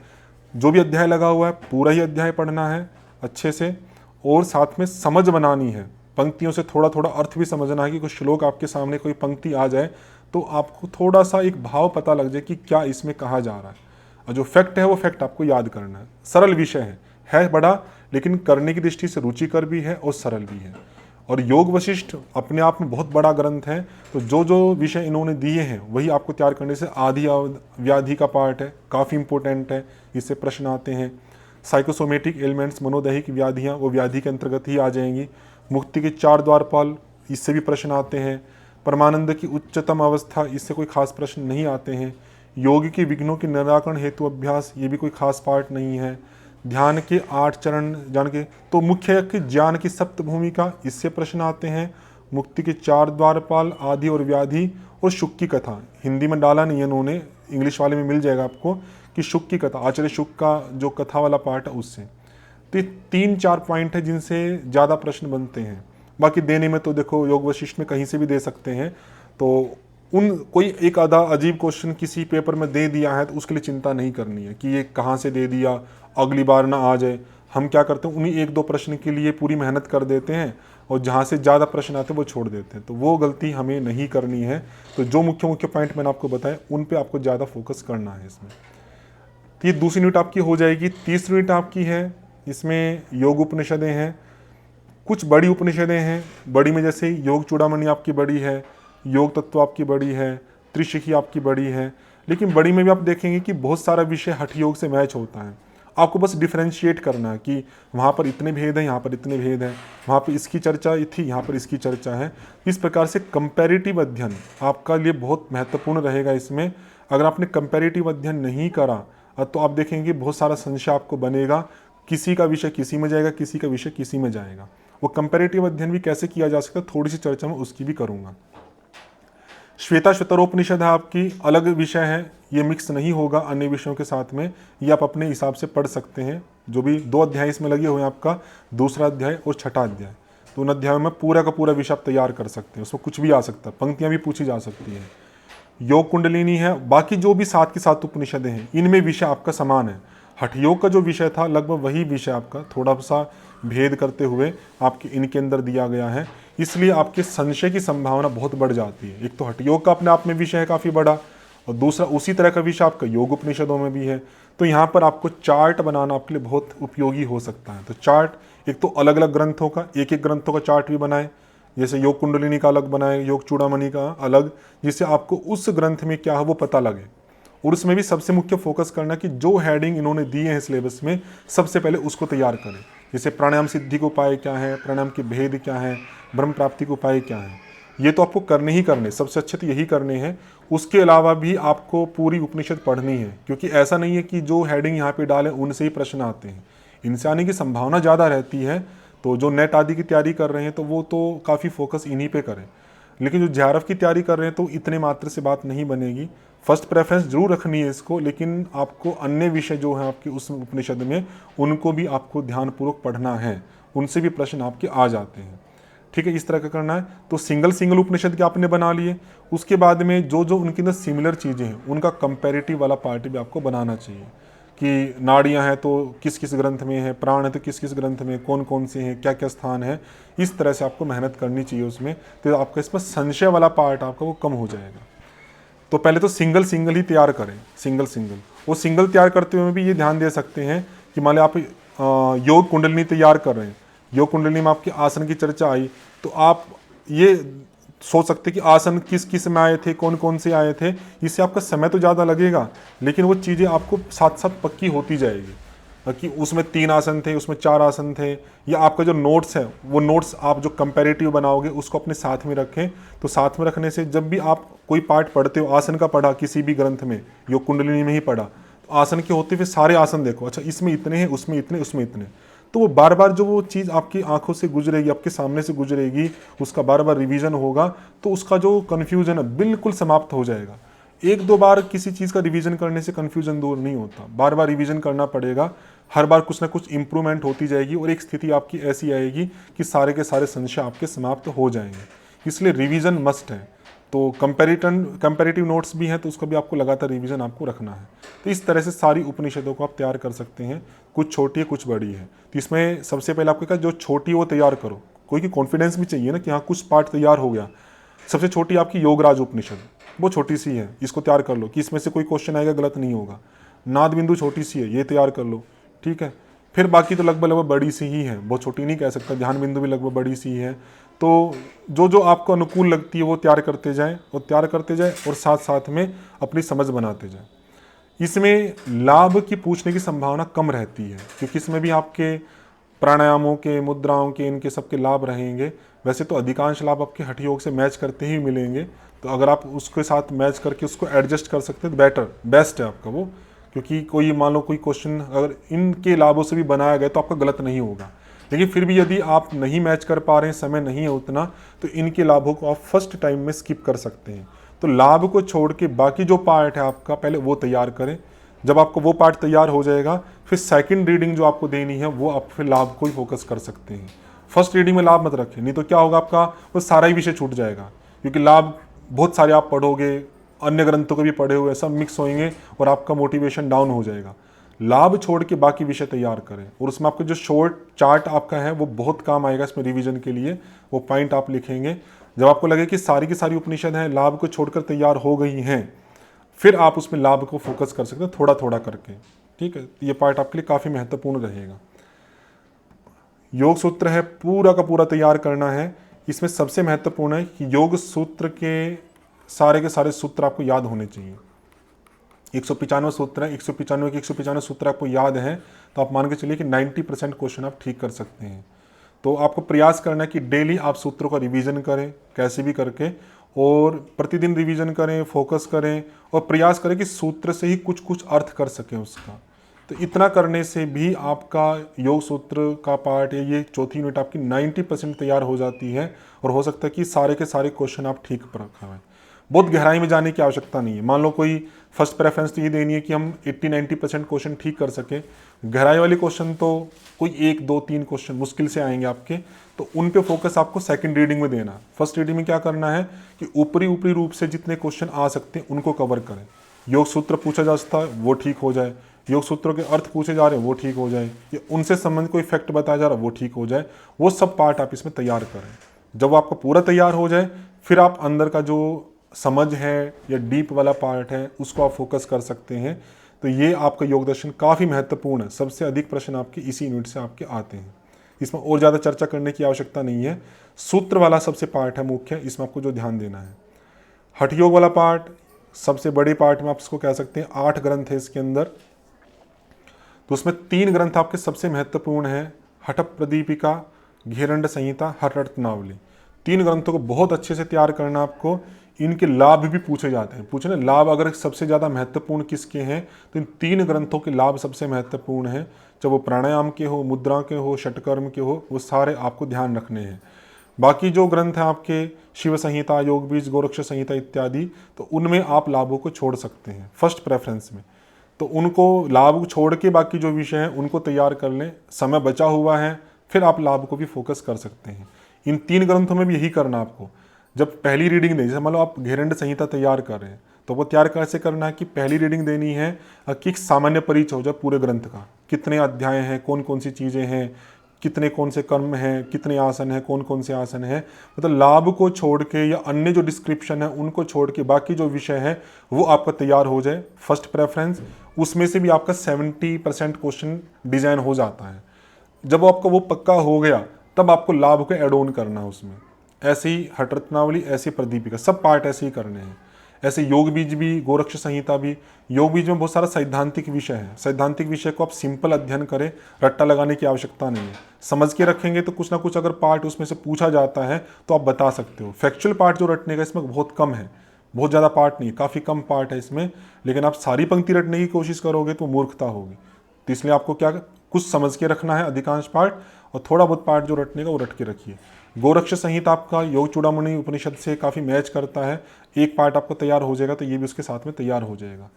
जो भी अध्याय लगा हुआ है पूरा ही अध्याय पढ़ना है अच्छे से, और साथ में समझ बनानी है। पंक्तियों से थोड़ा थोड़ा अर्थ भी समझना है, कि कुछ श्लोक आपके सामने कोई पंक्ति आ जाए तो आपको थोड़ा सा एक भाव पता लग जाए कि क्या इसमें कहा जा रहा है, और जो फैक्ट है वो फैक्ट आपको याद करना है। सरल विषय है बड़ा, लेकिन करने की दृष्टि से रुचिकर भी है और सरल भी है। और योग वशिष्ठ अपने आप में बहुत बड़ा ग्रंथ है, तो जो जो विषय इन्होंने दिए हैं वही आपको तैयार करने से आदि व्याधि का पार्ट है, काफ़ी इंपॉर्टेंट है, इससे प्रश्न आते हैं। साइकोसोमेटिक एलिमेंट्स, मनोदैहिक व्याधियाँ, वो व्याधि के अंतर्गत ही आ जाएंगी। मुक्ति के 4 द्वारपाल, इससे भी प्रश्न आते हैं। परमानंद की उच्चतम अवस्था, इससे कोई खास प्रश्न नहीं आते हैं। योग के विघ्नों के निराकरण हेतु अभ्यास, ये भी कोई खास पार्ट नहीं है। ध्यान के 8 चरण जान के, तो मुख्य कि ज्ञान की सप्त भूमिका, इससे प्रश्न आते हैं। मुक्ति के 4 द्वारपाल, आदि और व्याधि, और शुक की कथा, हिंदी में डाला नहीं है इन्होंने, इंग्लिश वाले में मिल जाएगा आपको, कि शुक की कथा, आचार्य शुक का जो कथा वाला पार्ट है उससे। तो ये 3-4 पॉइंट है जिनसे ज़्यादा प्रश्न बनते हैं। बाकी देने में तो देखो योग वशिष्ठ में कहीं से भी दे सकते हैं, तो उन कोई एक आधा अजीब क्वेश्चन किसी पेपर में दे दिया है तो उसके लिए चिंता नहीं करनी है कि ये कहाँ से दे दिया, अगली बार ना आ जाए। हम क्या करते हैं, उन्हीं 1-2 प्रश्न के लिए पूरी मेहनत कर देते हैं, और जहाँ से ज़्यादा प्रश्न आते हैं वो छोड़ देते हैं, तो वो गलती हमें नहीं करनी है। तो जो मुख्य मुख्य पॉइंट मैंने आपको बताया उन पर आपको ज़्यादा फोकस करना है इसमें। तो ये दूसरी यूनिट आपकी हो जाएगी। तीसरी यूनिट आपकी है, इसमें योग उपनिषदें हैं, कुछ बड़ी उपनिषदें हैं। बड़ी में जैसे योग चूड़ामणि आपकी बड़ी है, योग तत्व आपकी बड़ी है, त्रिशिखी आपकी बड़ी है। लेकिन बड़ी में भी आप देखेंगे कि बहुत सारा विषय हठ योग से मैच होता है। आपको बस डिफ्रेंशिएट करना है कि वहाँ पर इतने भेद हैं, यहाँ पर इतने भेद हैं, वहाँ पर इसकी चर्चा थी, यहाँ पर इसकी चर्चा है। इस प्रकार से कंपैरेटिव अध्ययन आपका लिए बहुत महत्वपूर्ण रहेगा। इसमें अगर आपने कंपैरेटिव अध्ययन नहीं करा तो आप देखेंगे बहुत सारा संशय आपको बनेगा, किसी का विषय किसी में जाएगा, किसी का विषय किसी में जाएगा। वो कंपैरेटिव अध्ययन भी कैसे किया जा सकता है, थोड़ी सी चर्चा में उसकी भी करूँगा। श्वेताश्वतरोपनिषद है आपकी, अलग विषय है, ये मिक्स नहीं होगा अन्य विषयों के साथ में, ये आप अपने हिसाब से पढ़ सकते हैं। जो भी 2 अध्याय इसमें लगे हुए हैं, आपका दूसरा अध्याय और छठा अध्याय, तो उन अध्यायों में पूरा का पूरा विषय आप तैयार कर सकते हैं। उसमें कुछ भी आ सकता है, पंक्तियाँ भी पूछी जा सकती हैं। योग कुंडलिनी है, बाकी जो भी 7 की 7 उपनिषदें हैं इनमें विषय आपका समान है। हठ योग का जो विषय था लगभग वही विषय आपका, थोड़ा सा भेद करते हुए आपके इनके अंदर दिया गया है, इसलिए आपके संशय की संभावना बहुत बढ़ जाती है। एक तो हठ योग का अपने आप में विषय है काफ़ी बड़ा, और दूसरा उसी तरह का विषय आपका योग उपनिषदों में भी है। तो यहाँ पर आपको चार्ट बनाना आपके लिए बहुत उपयोगी हो सकता है। तो चार्ट एक तो अलग अलग ग्रंथों का, एक एक ग्रंथों का चार्ट भी बनाए, जैसे योग कुंडलिनी का अलग बनाए, योग चूड़ामणि का अलग, जिससे आपको उस ग्रंथ में क्या है वो पता लगे। और उसमें भी सबसे मुख्य फोकस करना कि जो हेडिंग इन्होंने दिए हैं सिलेबस में, सबसे पहले उसको तैयार करें। जैसे प्राणायाम सिद्धि के उपाय क्या है, प्राणायाम के भेद क्या है, ब्रह्म प्राप्ति के उपाय क्या है, ये तो आपको करने ही करने, सबसे अच्छे तो यही करने हैं। उसके अलावा भी आपको पूरी उपनिषद पढ़नी है, क्योंकि ऐसा नहीं है कि जो हेडिंग यहाँ पे डालें उनसे ही प्रश्न आते हैं, इनसे आने की संभावना ज़्यादा रहती है। तो जो नेट आदि की तैयारी कर रहे हैं तो वो तो काफ़ी फोकस इन्हीं पे करें, लेकिन जो JRF की तैयारी कर रहे हैं तो इतने मात्र से बात नहीं बनेगी। फर्स्ट प्रेफरेंस जरूर रखनी है इसको, लेकिन आपको अन्य विषय जो हैं आपके उस उपनिषद में उनको भी आपको ध्यानपूर्वक पढ़ना है, उनसे भी प्रश्न आपके आ जाते हैं। ठीक है, इस तरह का करना है। तो सिंगल उपनिषद के आपने बना लिए, उसके बाद में जो जो उनके अंदर सिमिलर चीज़ें हैं उनका कंपैरेटिव वाला पार्ट भी आपको बनाना चाहिए, कि नाड़ियाँ हैं तो किस किस ग्रंथ में है, प्राण है तो किस किस ग्रंथ में, कौन कौन से हैं, क्या क्या स्थान है, इस तरह से आपको मेहनत करनी चाहिए उसमें। तो आपका इसमें संशय वाला पार्ट आपका वो कम हो जाएगा। तो पहले तो सिंगल ही तैयार करें, सिंगल। वो सिंगल तैयार करते हुए भी ये ध्यान दे सकते हैं कि मान लो आप योग कुंडलिनी तैयार कर रहे हैं, योग कुंडलिनी में आपकी आसन की चर्चा आई, तो आप ये सोच सकते कि आसन किस किस में आए थे, कौन कौन से आए थे। इससे आपका समय तो ज़्यादा लगेगा, लेकिन वो चीज़ें आपको साथ साथ पक्की होती जाएगी। कि उसमें 3 आसन थे, उसमें 4 आसन थे, या आपका जो नोट्स है वो नोट्स आप जो कंपैरेटिव बनाओगे उसको अपने साथ में रखें। तो साथ में रखने से जब भी आप कोई पार्ट पढ़ते हो, आसन का पढ़ा किसी भी ग्रंथ में, योग कुंडलिनी में ही पढ़ा, तो आसन के होते हुए सारे आसन देखो, अच्छा इसमें इतने हैं, उसमें इतने, उसमें इतने, तो वो बार बार जो वो चीज़ आपकी आंखों से गुजरेगी, आपके सामने से गुजरेगी, उसका बार बार रिवीजन होगा, तो उसका जो कन्फ्यूजन है बिल्कुल समाप्त हो जाएगा। एक दो बार किसी चीज़ का रिवीजन करने से कन्फ्यूजन दूर नहीं होता, बार बार रिवीजन करना पड़ेगा, हर बार कुछ ना कुछ इंप्रूवमेंट होती जाएगी और एक स्थिति आपकी ऐसी आएगी कि सारे के सारे संशय आपके समाप्त हो जाएंगे। इसलिए रिवीजन मस्ट है। तो कंपैरेटिव नोट्स भी हैं, तो उसका भी आपको लगातार रिवीजन आपको रखना है। तो इस तरह से सारी उपनिषदों को आप तैयार कर सकते हैं, कुछ छोटी है कुछ बड़ी है। तो इसमें सबसे पहले आपको कहा जो छोटी है वो तैयार करो, कोई की कॉन्फिडेंस भी चाहिए ना कि हाँ कुछ पार्ट तैयार हो गया। सबसे छोटी आपकी योगराज उपनिषद, वो छोटी सी है, इसको तैयार कर लो कि इसमें से कोई क्वेश्चन आएगा गलत नहीं होगा। नाद बिंदु छोटी सी है, ये तैयार कर लो, ठीक है। फिर बाकी तो लगभग बड़ी सी ही है, बहुत छोटी नहीं कह सकता, ध्यान बिंदु भी लगभग बड़ी सी है। तो जो जो आपको अनुकूल लगती है वो तैयार करते जाएं और साथ साथ में अपनी समझ बनाते जाएं। इसमें लाभ की पूछने की संभावना कम रहती है, क्योंकि इसमें भी आपके प्राणायामों के, मुद्राओं के, इनके सबके लाभ रहेंगे। वैसे तो अधिकांश लाभ आपके हठ योग से मैच करते ही मिलेंगे, तो अगर आप उसके साथ मैच करके उसको एडजस्ट कर सकते हैं तो बेस्ट है आपका वो। क्योंकि कोई मान लो कोई क्वेश्चन अगर इनके लाभों से भी बनाया गया तो आपका गलत नहीं होगा, लेकिन फिर भी यदि आप नहीं मैच कर पा रहे हैं, समय नहीं है उतना, तो इनके लाभों को आप फर्स्ट टाइम में स्किप कर सकते हैं। तो लाभ को छोड़ के बाकी जो पार्ट है आपका पहले वो तैयार करें। जब आपको वो पार्ट तैयार हो जाएगा, फिर सेकंड रीडिंग जो आपको देनी है वो आप फिर लाभ को ही फोकस कर सकते हैं। फर्स्ट रीडिंग में लाभ मत रखें, नहीं तो क्या होगा, आपका वो सारा ही विषय छूट जाएगा। क्योंकि लाभ बहुत सारे आप पढ़ोगे, अन्य ग्रंथों के भी पढ़े हुए, सब मिक्स होंगे और आपका मोटिवेशन डाउन हो जाएगा। लाभ छोड़ के बाकी विषय तैयार करें, और उसमें आपका जो शॉर्ट चार्ट आपका है वो बहुत काम आएगा इसमें रिवीजन के लिए। वो पॉइंट आप लिखेंगे, जब आपको लगे कि सारी की सारी उपनिषद हैं लाभ को छोड़कर तैयार हो गई हैं, फिर आप उसमें लाभ को फोकस कर सकते हैं थोड़ा थोड़ा करके, ठीक है। ये पार्ट आपके लिए काफ़ी महत्वपूर्ण रहेगा। योग सूत्र है, पूरा का पूरा तैयार करना है। इसमें सबसे महत्वपूर्ण है कि योग सूत्र के सारे सूत्र आपको याद होने चाहिए। 195 सूत्र है, 195 के 195 सूत्र आपको याद है, तो आप मान के चलिए कि 90% क्वेश्चन आप ठीक कर सकते हैं। तो आपको प्रयास करना है कि डेली आप सूत्रों का रिवीजन करें कैसे भी करके, और प्रतिदिन रिवीजन करें, फोकस करें, और प्रयास करें कि सूत्र से ही कुछ कुछ अर्थ कर सकें उसका। तो इतना करने से भी आपका योग सूत्र का पार्ट, ये चौथी यूनिट आपकी 90% तैयार हो जाती है, और हो सकता है कि सारे के सारे क्वेश्चन आप ठीक पर रखें। बहुत गहराई में जाने की आवश्यकता नहीं है। मान लो कोई फर्स्ट प्रेफरेंस तो ये देनी है कि हम 80-90% क्वेश्चन ठीक कर सकें। गहराई वाले क्वेश्चन तो कोई 1 2 3 क्वेश्चन मुश्किल से आएंगे आपके, तो उन पे फोकस आपको सेकंड रीडिंग में देना। फर्स्ट रीडिंग में क्या करना है कि ऊपरी रूप से जितने क्वेश्चन आ सकते हैं उनको कवर करें। योग सूत्र पूछा जा सकता है वो ठीक हो जाए, योग सूत्रों के अर्थ पूछे जा रहे हैं वो ठीक हो जाए, या उनसे संबंधित कोई फैक्ट बताया जा रहा है वो ठीक हो जाए, वो सब पार्ट आप इसमें तैयार करें। जब आपका पूरा तैयार हो जाए, फिर आप अंदर का जो समझ है या डीप वाला पार्ट है उसको आप फोकस कर सकते हैं। तो ये आपका योग दर्शन काफ़ी महत्वपूर्ण है। सबसे अधिक प्रश्न आपके इसी यूनिट से आपके आते हैं, इसमें और ज़्यादा चर्चा करने की आवश्यकता नहीं है। सूत्र वाला सबसे पार्ट है मुख्य, इसमें आपको जो ध्यान देना है। हठ योग वाला पार्ट सबसे बड़े पार्ट में आप इसको कह सकते हैं। 8 ग्रंथ है इसके अंदर, तो उसमें 3 ग्रंथ आपके सबसे महत्वपूर्ण है, हठ प्रदीपिका, घेरंड संहिता, हठ रत्नावली। 3 ग्रंथों को बहुत अच्छे से तैयार करना आपको। इनके लाभ भी पूछे जाते हैं, पूछे ना लाभ अगर सबसे ज़्यादा महत्वपूर्ण किसके हैं, तो इन 3 ग्रंथों के लाभ सबसे महत्वपूर्ण हैं। चाहे वो प्राणायाम के हो, मुद्रा के हो, षटकर्म के हो, वो सारे आपको ध्यान रखने हैं। बाकी जो ग्रंथ हैं आपके शिव संहिता, योग बीज, गोरक्ष संहिता इत्यादि, तो उनमें आप लाभों को छोड़ सकते हैं फर्स्ट प्रेफरेंस में। तो उनको लाभ छोड़ के बाकी जो विषय हैं उनको तैयार कर लें, समय बचा हुआ है, फिर आप लाभ को भी फोकस कर सकते हैं। इन 3 ग्रंथों में भी यही करना आपको। जब पहली रीडिंग दें, जैसे मान लो आप घेरंड संहिता तैयार कर रहे हैं, तो वो तैयार कैसे करना है कि पहली रीडिंग देनी है कि सामान्य परिचय हो जाए पूरे ग्रंथ का, कितने अध्याय हैं, कौन कौन सी चीज़ें हैं, कितने कौन से कर्म हैं, कितने आसन हैं, कौन कौन से आसन हैं। मतलब लाभ को छोड़ के या अन्य जो डिस्क्रिप्शन है उनको छोड़ के बाकी जो विषय है वो आपका तैयार हो जाए फर्स्ट प्रेफरेंस। उसमें से भी आपका 70% क्वेश्चन डिजाइन हो जाता है। जब आपका वो पक्का हो गया तब आपको लाभ को एड ऑन करना है उसमें। ऐसे ही हठ रत्नावली, ऐसे प्रदीपिका, सब पार्ट ऐसे ही करने हैं। ऐसे योग बीज भी, गोरक्ष संहिता भी। योग बीज में बहुत सारा सैद्धांतिक विषय है। सैद्धांतिक विषय को आप सिंपल अध्ययन करें, रट्टा लगाने की आवश्यकता नहीं है। समझ के रखेंगे तो कुछ ना कुछ अगर पार्ट उसमें से पूछा जाता है तो आप बता सकते हो। फैक्चुअल पार्ट जो रटने का इसमें बहुत कम है, बहुत ज़्यादा पार्ट नहीं, काफ़ी कम पार्ट है इसमें। लेकिन आप सारी पंक्ति रटने की कोशिश करोगे तो मूर्खता होगी। तो इसलिए आपको क्या कुछ समझ के रखना है, अधिकांश पार्ट, और थोड़ा बहुत पार्ट जो रटने का वो रट के रखिए। गोरक्ष संहिता आपका योग चूड़ामणि उपनिषद से काफ़ी मैच करता है। एक पार्ट आपको तैयार हो जाएगा तो ये भी उसके साथ में तैयार हो जाएगा।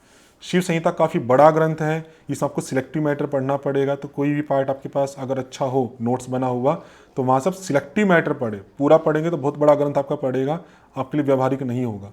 शिव संहिता काफ़ी बड़ा ग्रंथ है, इसमें आपको सिलेक्टिव मैटर पढ़ना पड़ेगा। तो कोई भी पार्ट आपके पास अगर अच्छा हो, नोट्स बना हुआ, तो वहाँ सब सिलेक्टिव मैटर पढ़े। पूरा पढ़ेंगे तो बहुत बड़ा ग्रंथ आपका पड़ेगा, आपके लिए व्यवहारिक नहीं होगा।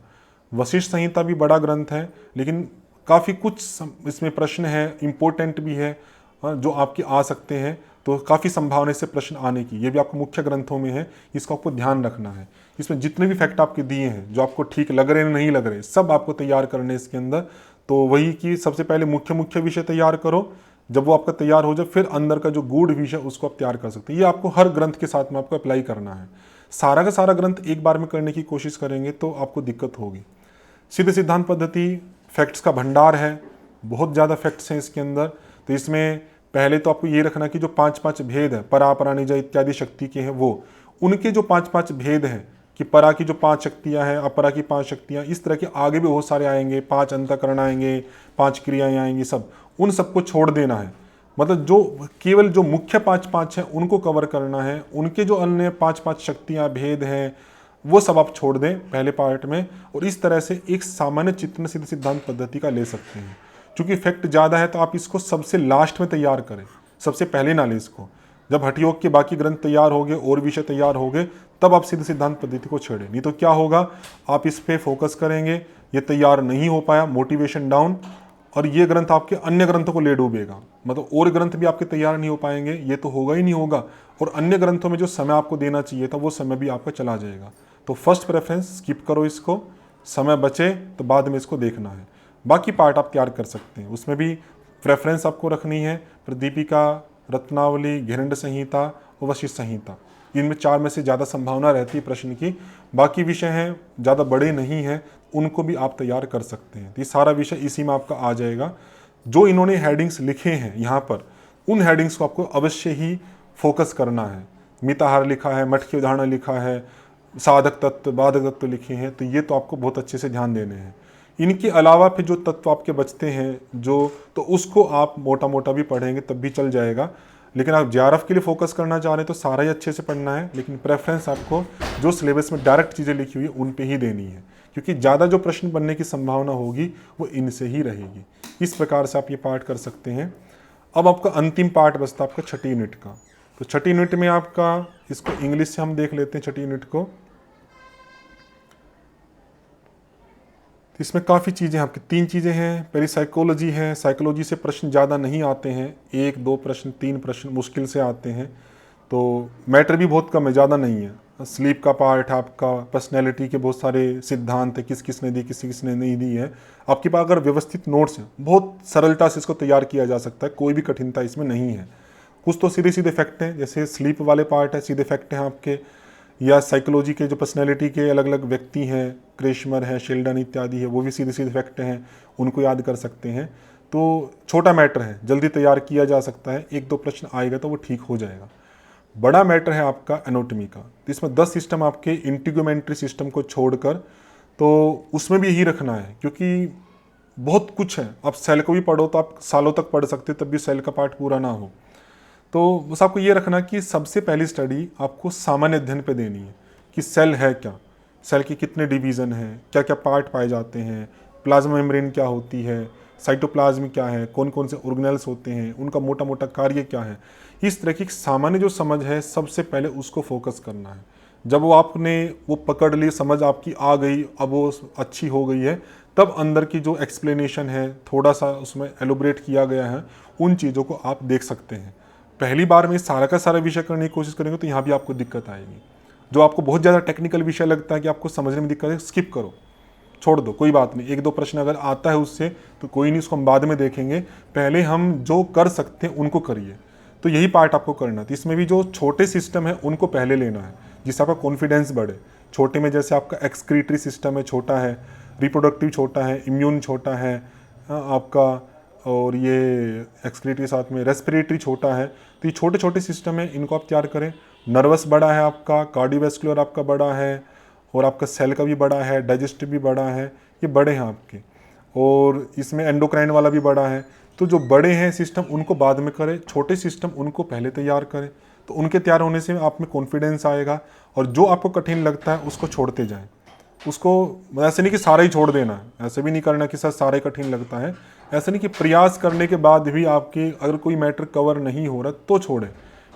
वशिष्ठ संहिता भी बड़ा ग्रंथ है, लेकिन काफ़ी कुछ इसमें प्रश्न है, इम्पोर्टेंट भी है, जो आपके आ सकते हैं। तो काफ़ी संभावना इससे प्रश्न आने की, ये भी आपको मुख्य ग्रंथों में है, इसको आपको ध्यान रखना है। इसमें जितने भी फैक्ट आपके दिए हैं, जो आपको ठीक लग रहे नहीं लग रहे, सब आपको तैयार करने इसके अंदर। तो वही कि सबसे पहले मुख्य विषय तैयार करो, जब वो आपका तैयार हो जाए फिर अंदर का जो गूढ़ विषय उसको आप तैयार कर सकते हैं। ये आपको हर ग्रंथ के साथ में आपको अप्लाई करना है। सारा का सारा ग्रंथ एक बार में करने की कोशिश करेंगे तो आपको दिक्कत होगी। सिद्ध सिद्धांत पद्धति फैक्ट्स का भंडार है, बहुत ज़्यादा फैक्ट्स हैं इसके अंदर। तो इसमें पहले तो आपको ये रखना कि जो 5 भेद है, परा अपरानिजा इत्यादि शक्ति के हैं, वो उनके जो 5 भेद हैं कि परा की जो 5 शक्तियाँ हैं, अपरा की 5 शक्तियाँ, इस तरह के आगे भी बहुत सारे आएंगे, 5 अंतःकरण आएंगे, 5 क्रियाएँ आएंगी, सब उन सबको छोड़ देना है। मतलब जो केवल जो मुख्य 5 हैं उनको कवर करना है। उनके जो अन्य 5 शक्तियाँ, भेद हैं, वो सब आप छोड़ दें पहले पार्ट में, और इस तरह से एक सामान्य चित्रण सिद्ध सिद्धांत पद्धति का ले सकते हैं। क्योंकि फैक्ट ज़्यादा है तो आप इसको सबसे लास्ट में तैयार करें, सबसे पहले ना लें इसको। जब हठ योग के बाकी ग्रंथ तैयार हो गए और विषय तैयार हो गए, तब आप सिद्ध सिद्धांत पद्धति को छेड़ें। नहीं तो क्या होगा, आप इस पर फोकस करेंगे, ये तैयार नहीं हो पाया, मोटिवेशन डाउन, और ये ग्रंथ आपके अन्य ग्रंथों को ले डूबेगा। मतलब और ग्रंथ भी आपके तैयार नहीं हो पाएंगे, ये तो होगा ही नहीं होगा, और अन्य ग्रंथों में जो समय आपको देना चाहिए था वो समय भी आपका चला जाएगा। तो फर्स्ट प्रेफरेंस स्किप करो इसको, समय बचे तो बाद में इसको देखना है। बाकी पार्ट आप तैयार कर सकते हैं, उसमें भी प्रेफरेंस आपको रखनी है। प्रदीपिका, रत्नावली, घिरंड संहिता और वशिष्ठ संहिता, इनमें 4 में से ज़्यादा संभावना रहती है प्रश्न की। बाकी विषय हैं ज़्यादा बड़े नहीं हैं, उनको भी आप तैयार कर सकते हैं। तो ये सारा विषय इसी में आपका आ जाएगा। जो इन्होंने हेडिंग्स लिखे हैं यहाँ पर, उन हेडिंग्स को आपको अवश्य ही फोकस करना है। मिताहार लिखा है, मठ की उदाहरण लिखा है, साधक तत्व, बाधक तत्व लिखे हैं, तो ये तो आपको बहुत अच्छे से ध्यान देने हैं। इनके अलावा फिर जो तत्व आपके बचते हैं जो, तो उसको आप मोटा मोटा भी पढ़ेंगे तब भी चल जाएगा। लेकिन आप जेआरएफ के लिए फोकस करना चाह रहे हैं तो सारा ही अच्छे से पढ़ना है, लेकिन प्रेफरेंस आपको जो सिलेबस में डायरेक्ट चीज़ें लिखी हुई है उन पे ही देनी है, क्योंकि ज़्यादा जो प्रश्न बनने की संभावना होगी वो इनसे ही रहेगी। इस प्रकार से आप ये पार्ट कर सकते हैं। अब आपका अंतिम पार्ट बचता है आपका 6ठी यूनिट का। तो 6ठी यूनिट में आपका, इसको इंग्लिश से हम देख लेते हैं 6ठी यूनिट को। तो इसमें काफ़ी चीज़ें आपकी 3 चीज़ें हैं। पहली साइकोलॉजी है, साइकोलॉजी से प्रश्न ज़्यादा नहीं आते हैं, 1-2 प्रश्न, 3 प्रश्न मुश्किल से आते हैं। तो मैटर भी बहुत कम है, ज़्यादा नहीं है। स्लीप का पार्ट है आपका, पर्सनैलिटी के बहुत सारे सिद्धांत है, किस किसने दी, किसी किसने नहीं दी है। आपके पास अगर व्यवस्थित नोट्स हैं, बहुत सरलता से इसको तैयार किया जा सकता है, कोई भी कठिनता इसमें नहीं है। कुछ तो सीधे सीधे फैक्ट हैं, जैसे स्लीप वाले पार्ट है, सीधे फैक्ट हैं आपके, या साइकोलॉजी के जो पर्सनैलिटी के अलग अलग व्यक्ति हैं, क्रेशमर है, शेल्डन इत्यादि है, वो भी सीधे सीधे फैक्ट हैं, उनको याद कर सकते हैं। तो छोटा मैटर है, जल्दी तैयार किया जा सकता है, 1-2 प्रश्न आएगा तो वो ठीक हो जाएगा। बड़ा मैटर है आपका एनाटॉमी का। तो इसमें 10 सिस्टम आपके इंटीग्यूमेंट्री सिस्टम को छोड़कर, तो उसमें भी यही रखना है, क्योंकि बहुत कुछ है। आप सेल को भी पढ़ो तो आप सालों तक पढ़ सकते, तब भी सेल का पार्ट पूरा ना हो। तो बस आपको ये रखना कि सबसे पहली स्टडी आपको सामान्य अध्ययन पे देनी है कि सेल है क्या, सेल के कितने डिवीज़न हैं, क्या क्या पार्ट पाए जाते हैं, प्लाज्मा मेम्ब्रेन क्या होती है, साइटोप्लाज्म क्या है, कौन कौन से ऑर्गेनेल्स होते हैं, उनका मोटा मोटा कार्य क्या है। इस तरह की सामान्य जो समझ है, सबसे पहले उसको फोकस करना है। जब वो आपने वो पकड़ ली, समझ आपकी आ गई, अब वो अच्छी हो गई है, तब अंदर की जो एक्सप्लेनेशन है, थोड़ा सा उसमें एलोब्रेट किया गया है, उन चीज़ों को आप देख सकते हैं। पहली बार में सारा का सारा विषय करने की कोशिश करेंगे तो यहाँ भी आपको दिक्कत आएगी। जो आपको बहुत ज़्यादा टेक्निकल विषय लगता है कि आपको समझने में दिक्कत है, स्किप करो, छोड़ दो, कोई बात नहीं। 1-2 प्रश्न अगर आता है उससे तो कोई नहीं, उसको हम बाद में देखेंगे। पहले हम जो कर सकते हैं उनको करिए। तो यही पार्ट आपको करना है। तो इसमें भी जो छोटे सिस्टम है उनको पहले लेना है, जिससे आपका कॉन्फिडेंस बढ़े। छोटे में जैसे आपका एक्सक्रीटरी सिस्टम है, छोटा है, रिप्रोडक्टिव छोटा है, इम्यून छोटा है आपका, और ये एक्सक्रीटरी साथ में रेस्पिरेटरी छोटा है। तो ये छोटे छोटे सिस्टम है, इनको आप तैयार करें। नर्वस बड़ा है आपका, कार्डियोवैस्कुलर आपका बड़ा है, और आपका सेल का भी बड़ा है, डाइजेस्टिव भी बड़ा है, ये बड़े हैं आपके। और इसमें एंडोक्राइन वाला भी बड़ा है। तो जो बड़े हैं सिस्टम उनको बाद में करें, छोटे सिस्टम उनको पहले तैयार करें। तो उनके तैयार होने से आप में कॉन्फिडेंस आएगा, और जो आपको कठिन लगता है उसको छोड़ते जाएं। उसको ऐसे नहीं कि सारा ही छोड़ देना, ऐसे भी नहीं करना कि सर सारा ही कठिन लगता है। ऐसे नहीं कि प्रयास करने के बाद भी आपके अगर कोई मैटर कवर नहीं हो रहा तो छोड़ें।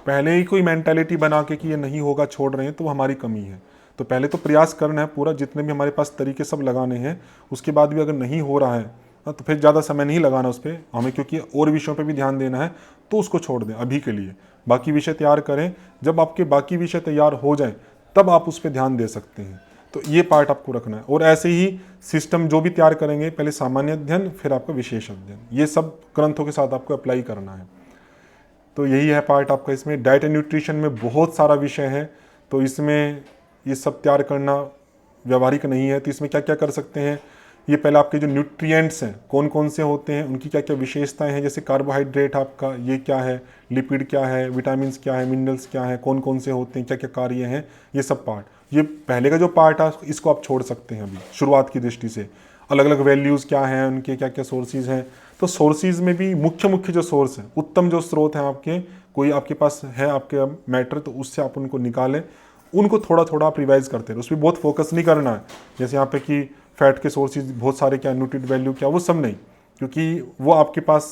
पहले ही कोई मेंटालिटी बना के कि ये नहीं होगा छोड़ रहे हैं तो हमारी कमी है। तो पहले तो प्रयास करना है पूरा, जितने भी हमारे पास तरीके सब लगाने हैं। उसके बाद भी अगर नहीं हो रहा है तो फिर ज़्यादा समय नहीं लगाना उस पर हमें, क्योंकि और विषयों पे भी ध्यान देना है। तो उसको छोड़ दें अभी के लिए, बाकी विषय तैयार करें। जब आपके बाकी विषय तैयार हो जाए तब आप उस पर ध्यान दे सकते हैं। तो ये पार्ट आपको रखना है। और ऐसे ही सिस्टम जो भी तैयार करेंगे, पहले सामान्य अध्ययन फिर आपका विशेष अध्ययन, ये सब ग्रंथों के साथ आपको अप्लाई करना है। तो यही है पार्ट आपका। इसमें डाइट एंड न्यूट्रिशन में बहुत सारा विषय है, तो इसमें ये सब तैयार करना व्यवहारिक नहीं है। तो इसमें क्या क्या कर सकते हैं, ये पहले आपके जो न्यूट्रिएंट्स हैं कौन कौन से होते हैं, उनकी क्या क्या विशेषताएं हैं, जैसे कार्बोहाइड्रेट आपका ये क्या है, लिपिड क्या है, विटामिन क्या है, मिनरल्स क्या है, कौन कौन से होते हैं, क्या क्या कार्य हैं, ये सब पार्ट। ये पहले का जो पार्ट है इसको आप छोड़ सकते हैं अभी शुरुआत की दृष्टि से। अलग अलग वैल्यूज़ क्या हैं, उनके क्या क्या सोर्सेज हैं। तो सोर्सेज में भी मुख्य मुख्य जो सोर्स है, उत्तम जो स्रोत हैं आपके, कोई आपके पास है आपके मैटर, तो उससे आप उनको निकालें, उनको थोड़ा थोड़ा आप रिवाइज करते हैं। उस पर बहुत फोकस नहीं करना है, जैसे यहाँ पे कि फैट के सोर्सेज बहुत सारे क्या, न्यूट्रिएंट वैल्यू क्या, वो सब नहीं, क्योंकि वो आपके पास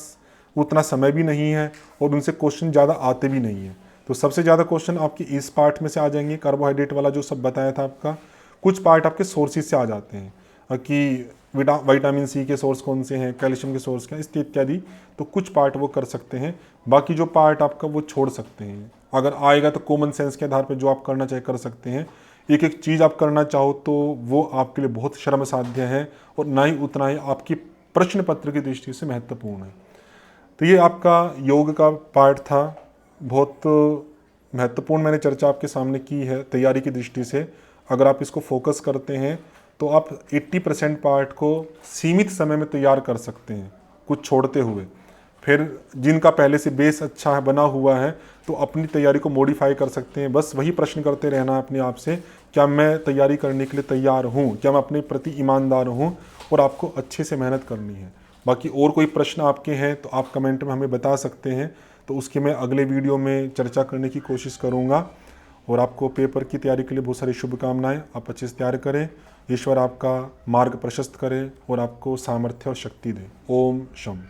उतना समय भी नहीं है और उनसे क्वेश्चन ज़्यादा आते भी नहीं हैं। तो सबसे ज़्यादा क्वेश्चन आपके इस पार्ट में से आ जाएंगे, कार्बोहाइड्रेट वाला जो सब बताया था आपका। कुछ पार्ट आपके सोर्सेज से आ जाते हैं कि विटामिन सी के सोर्स कौन से हैं, कैल्शियम के सोर्स क्या, इत्यादि। तो कुछ पार्ट वो कर सकते हैं, बाकी जो पार्ट आपका वो छोड़ सकते हैं। अगर आएगा तो कॉमन सेंस के आधार पर जो आप करना चाहे कर सकते हैं। एक एक चीज़ आप करना चाहो तो वो आपके लिए बहुत श्रम साध्य है, और ना ही उतना ही आपकी प्रश्न पत्र की दृष्टि से महत्वपूर्ण है। तो ये आपका योग का पार्ट था, बहुत महत्वपूर्ण मैंने चर्चा आपके सामने की है तैयारी की दृष्टि से। अगर आप इसको फोकस करते हैं तो आप 80% पार्ट को सीमित समय में तैयार कर सकते हैं, कुछ छोड़ते हुए। फिर जिनका पहले से बेस अच्छा है, बना हुआ है, तो अपनी तैयारी को मॉडिफाई कर सकते हैं। बस वही प्रश्न करते रहना है अपने आप से, क्या मैं तैयारी करने के लिए तैयार हूँ, क्या मैं अपने प्रति ईमानदार हूँ, और आपको अच्छे से मेहनत करनी है। बाकी और कोई प्रश्न आपके हैं तो आप कमेंट में हमें बता सकते हैं, तो उसकी मैं अगले वीडियो में चर्चा करने की कोशिश करूँगा। और आपको पेपर की तैयारी के लिए बहुत सारी शुभकामनाएं। आप अच्छे से तैयार करें, ईश्वर आपका मार्ग प्रशस्त करे और आपको सामर्थ्य और शक्ति दे। ओम शम।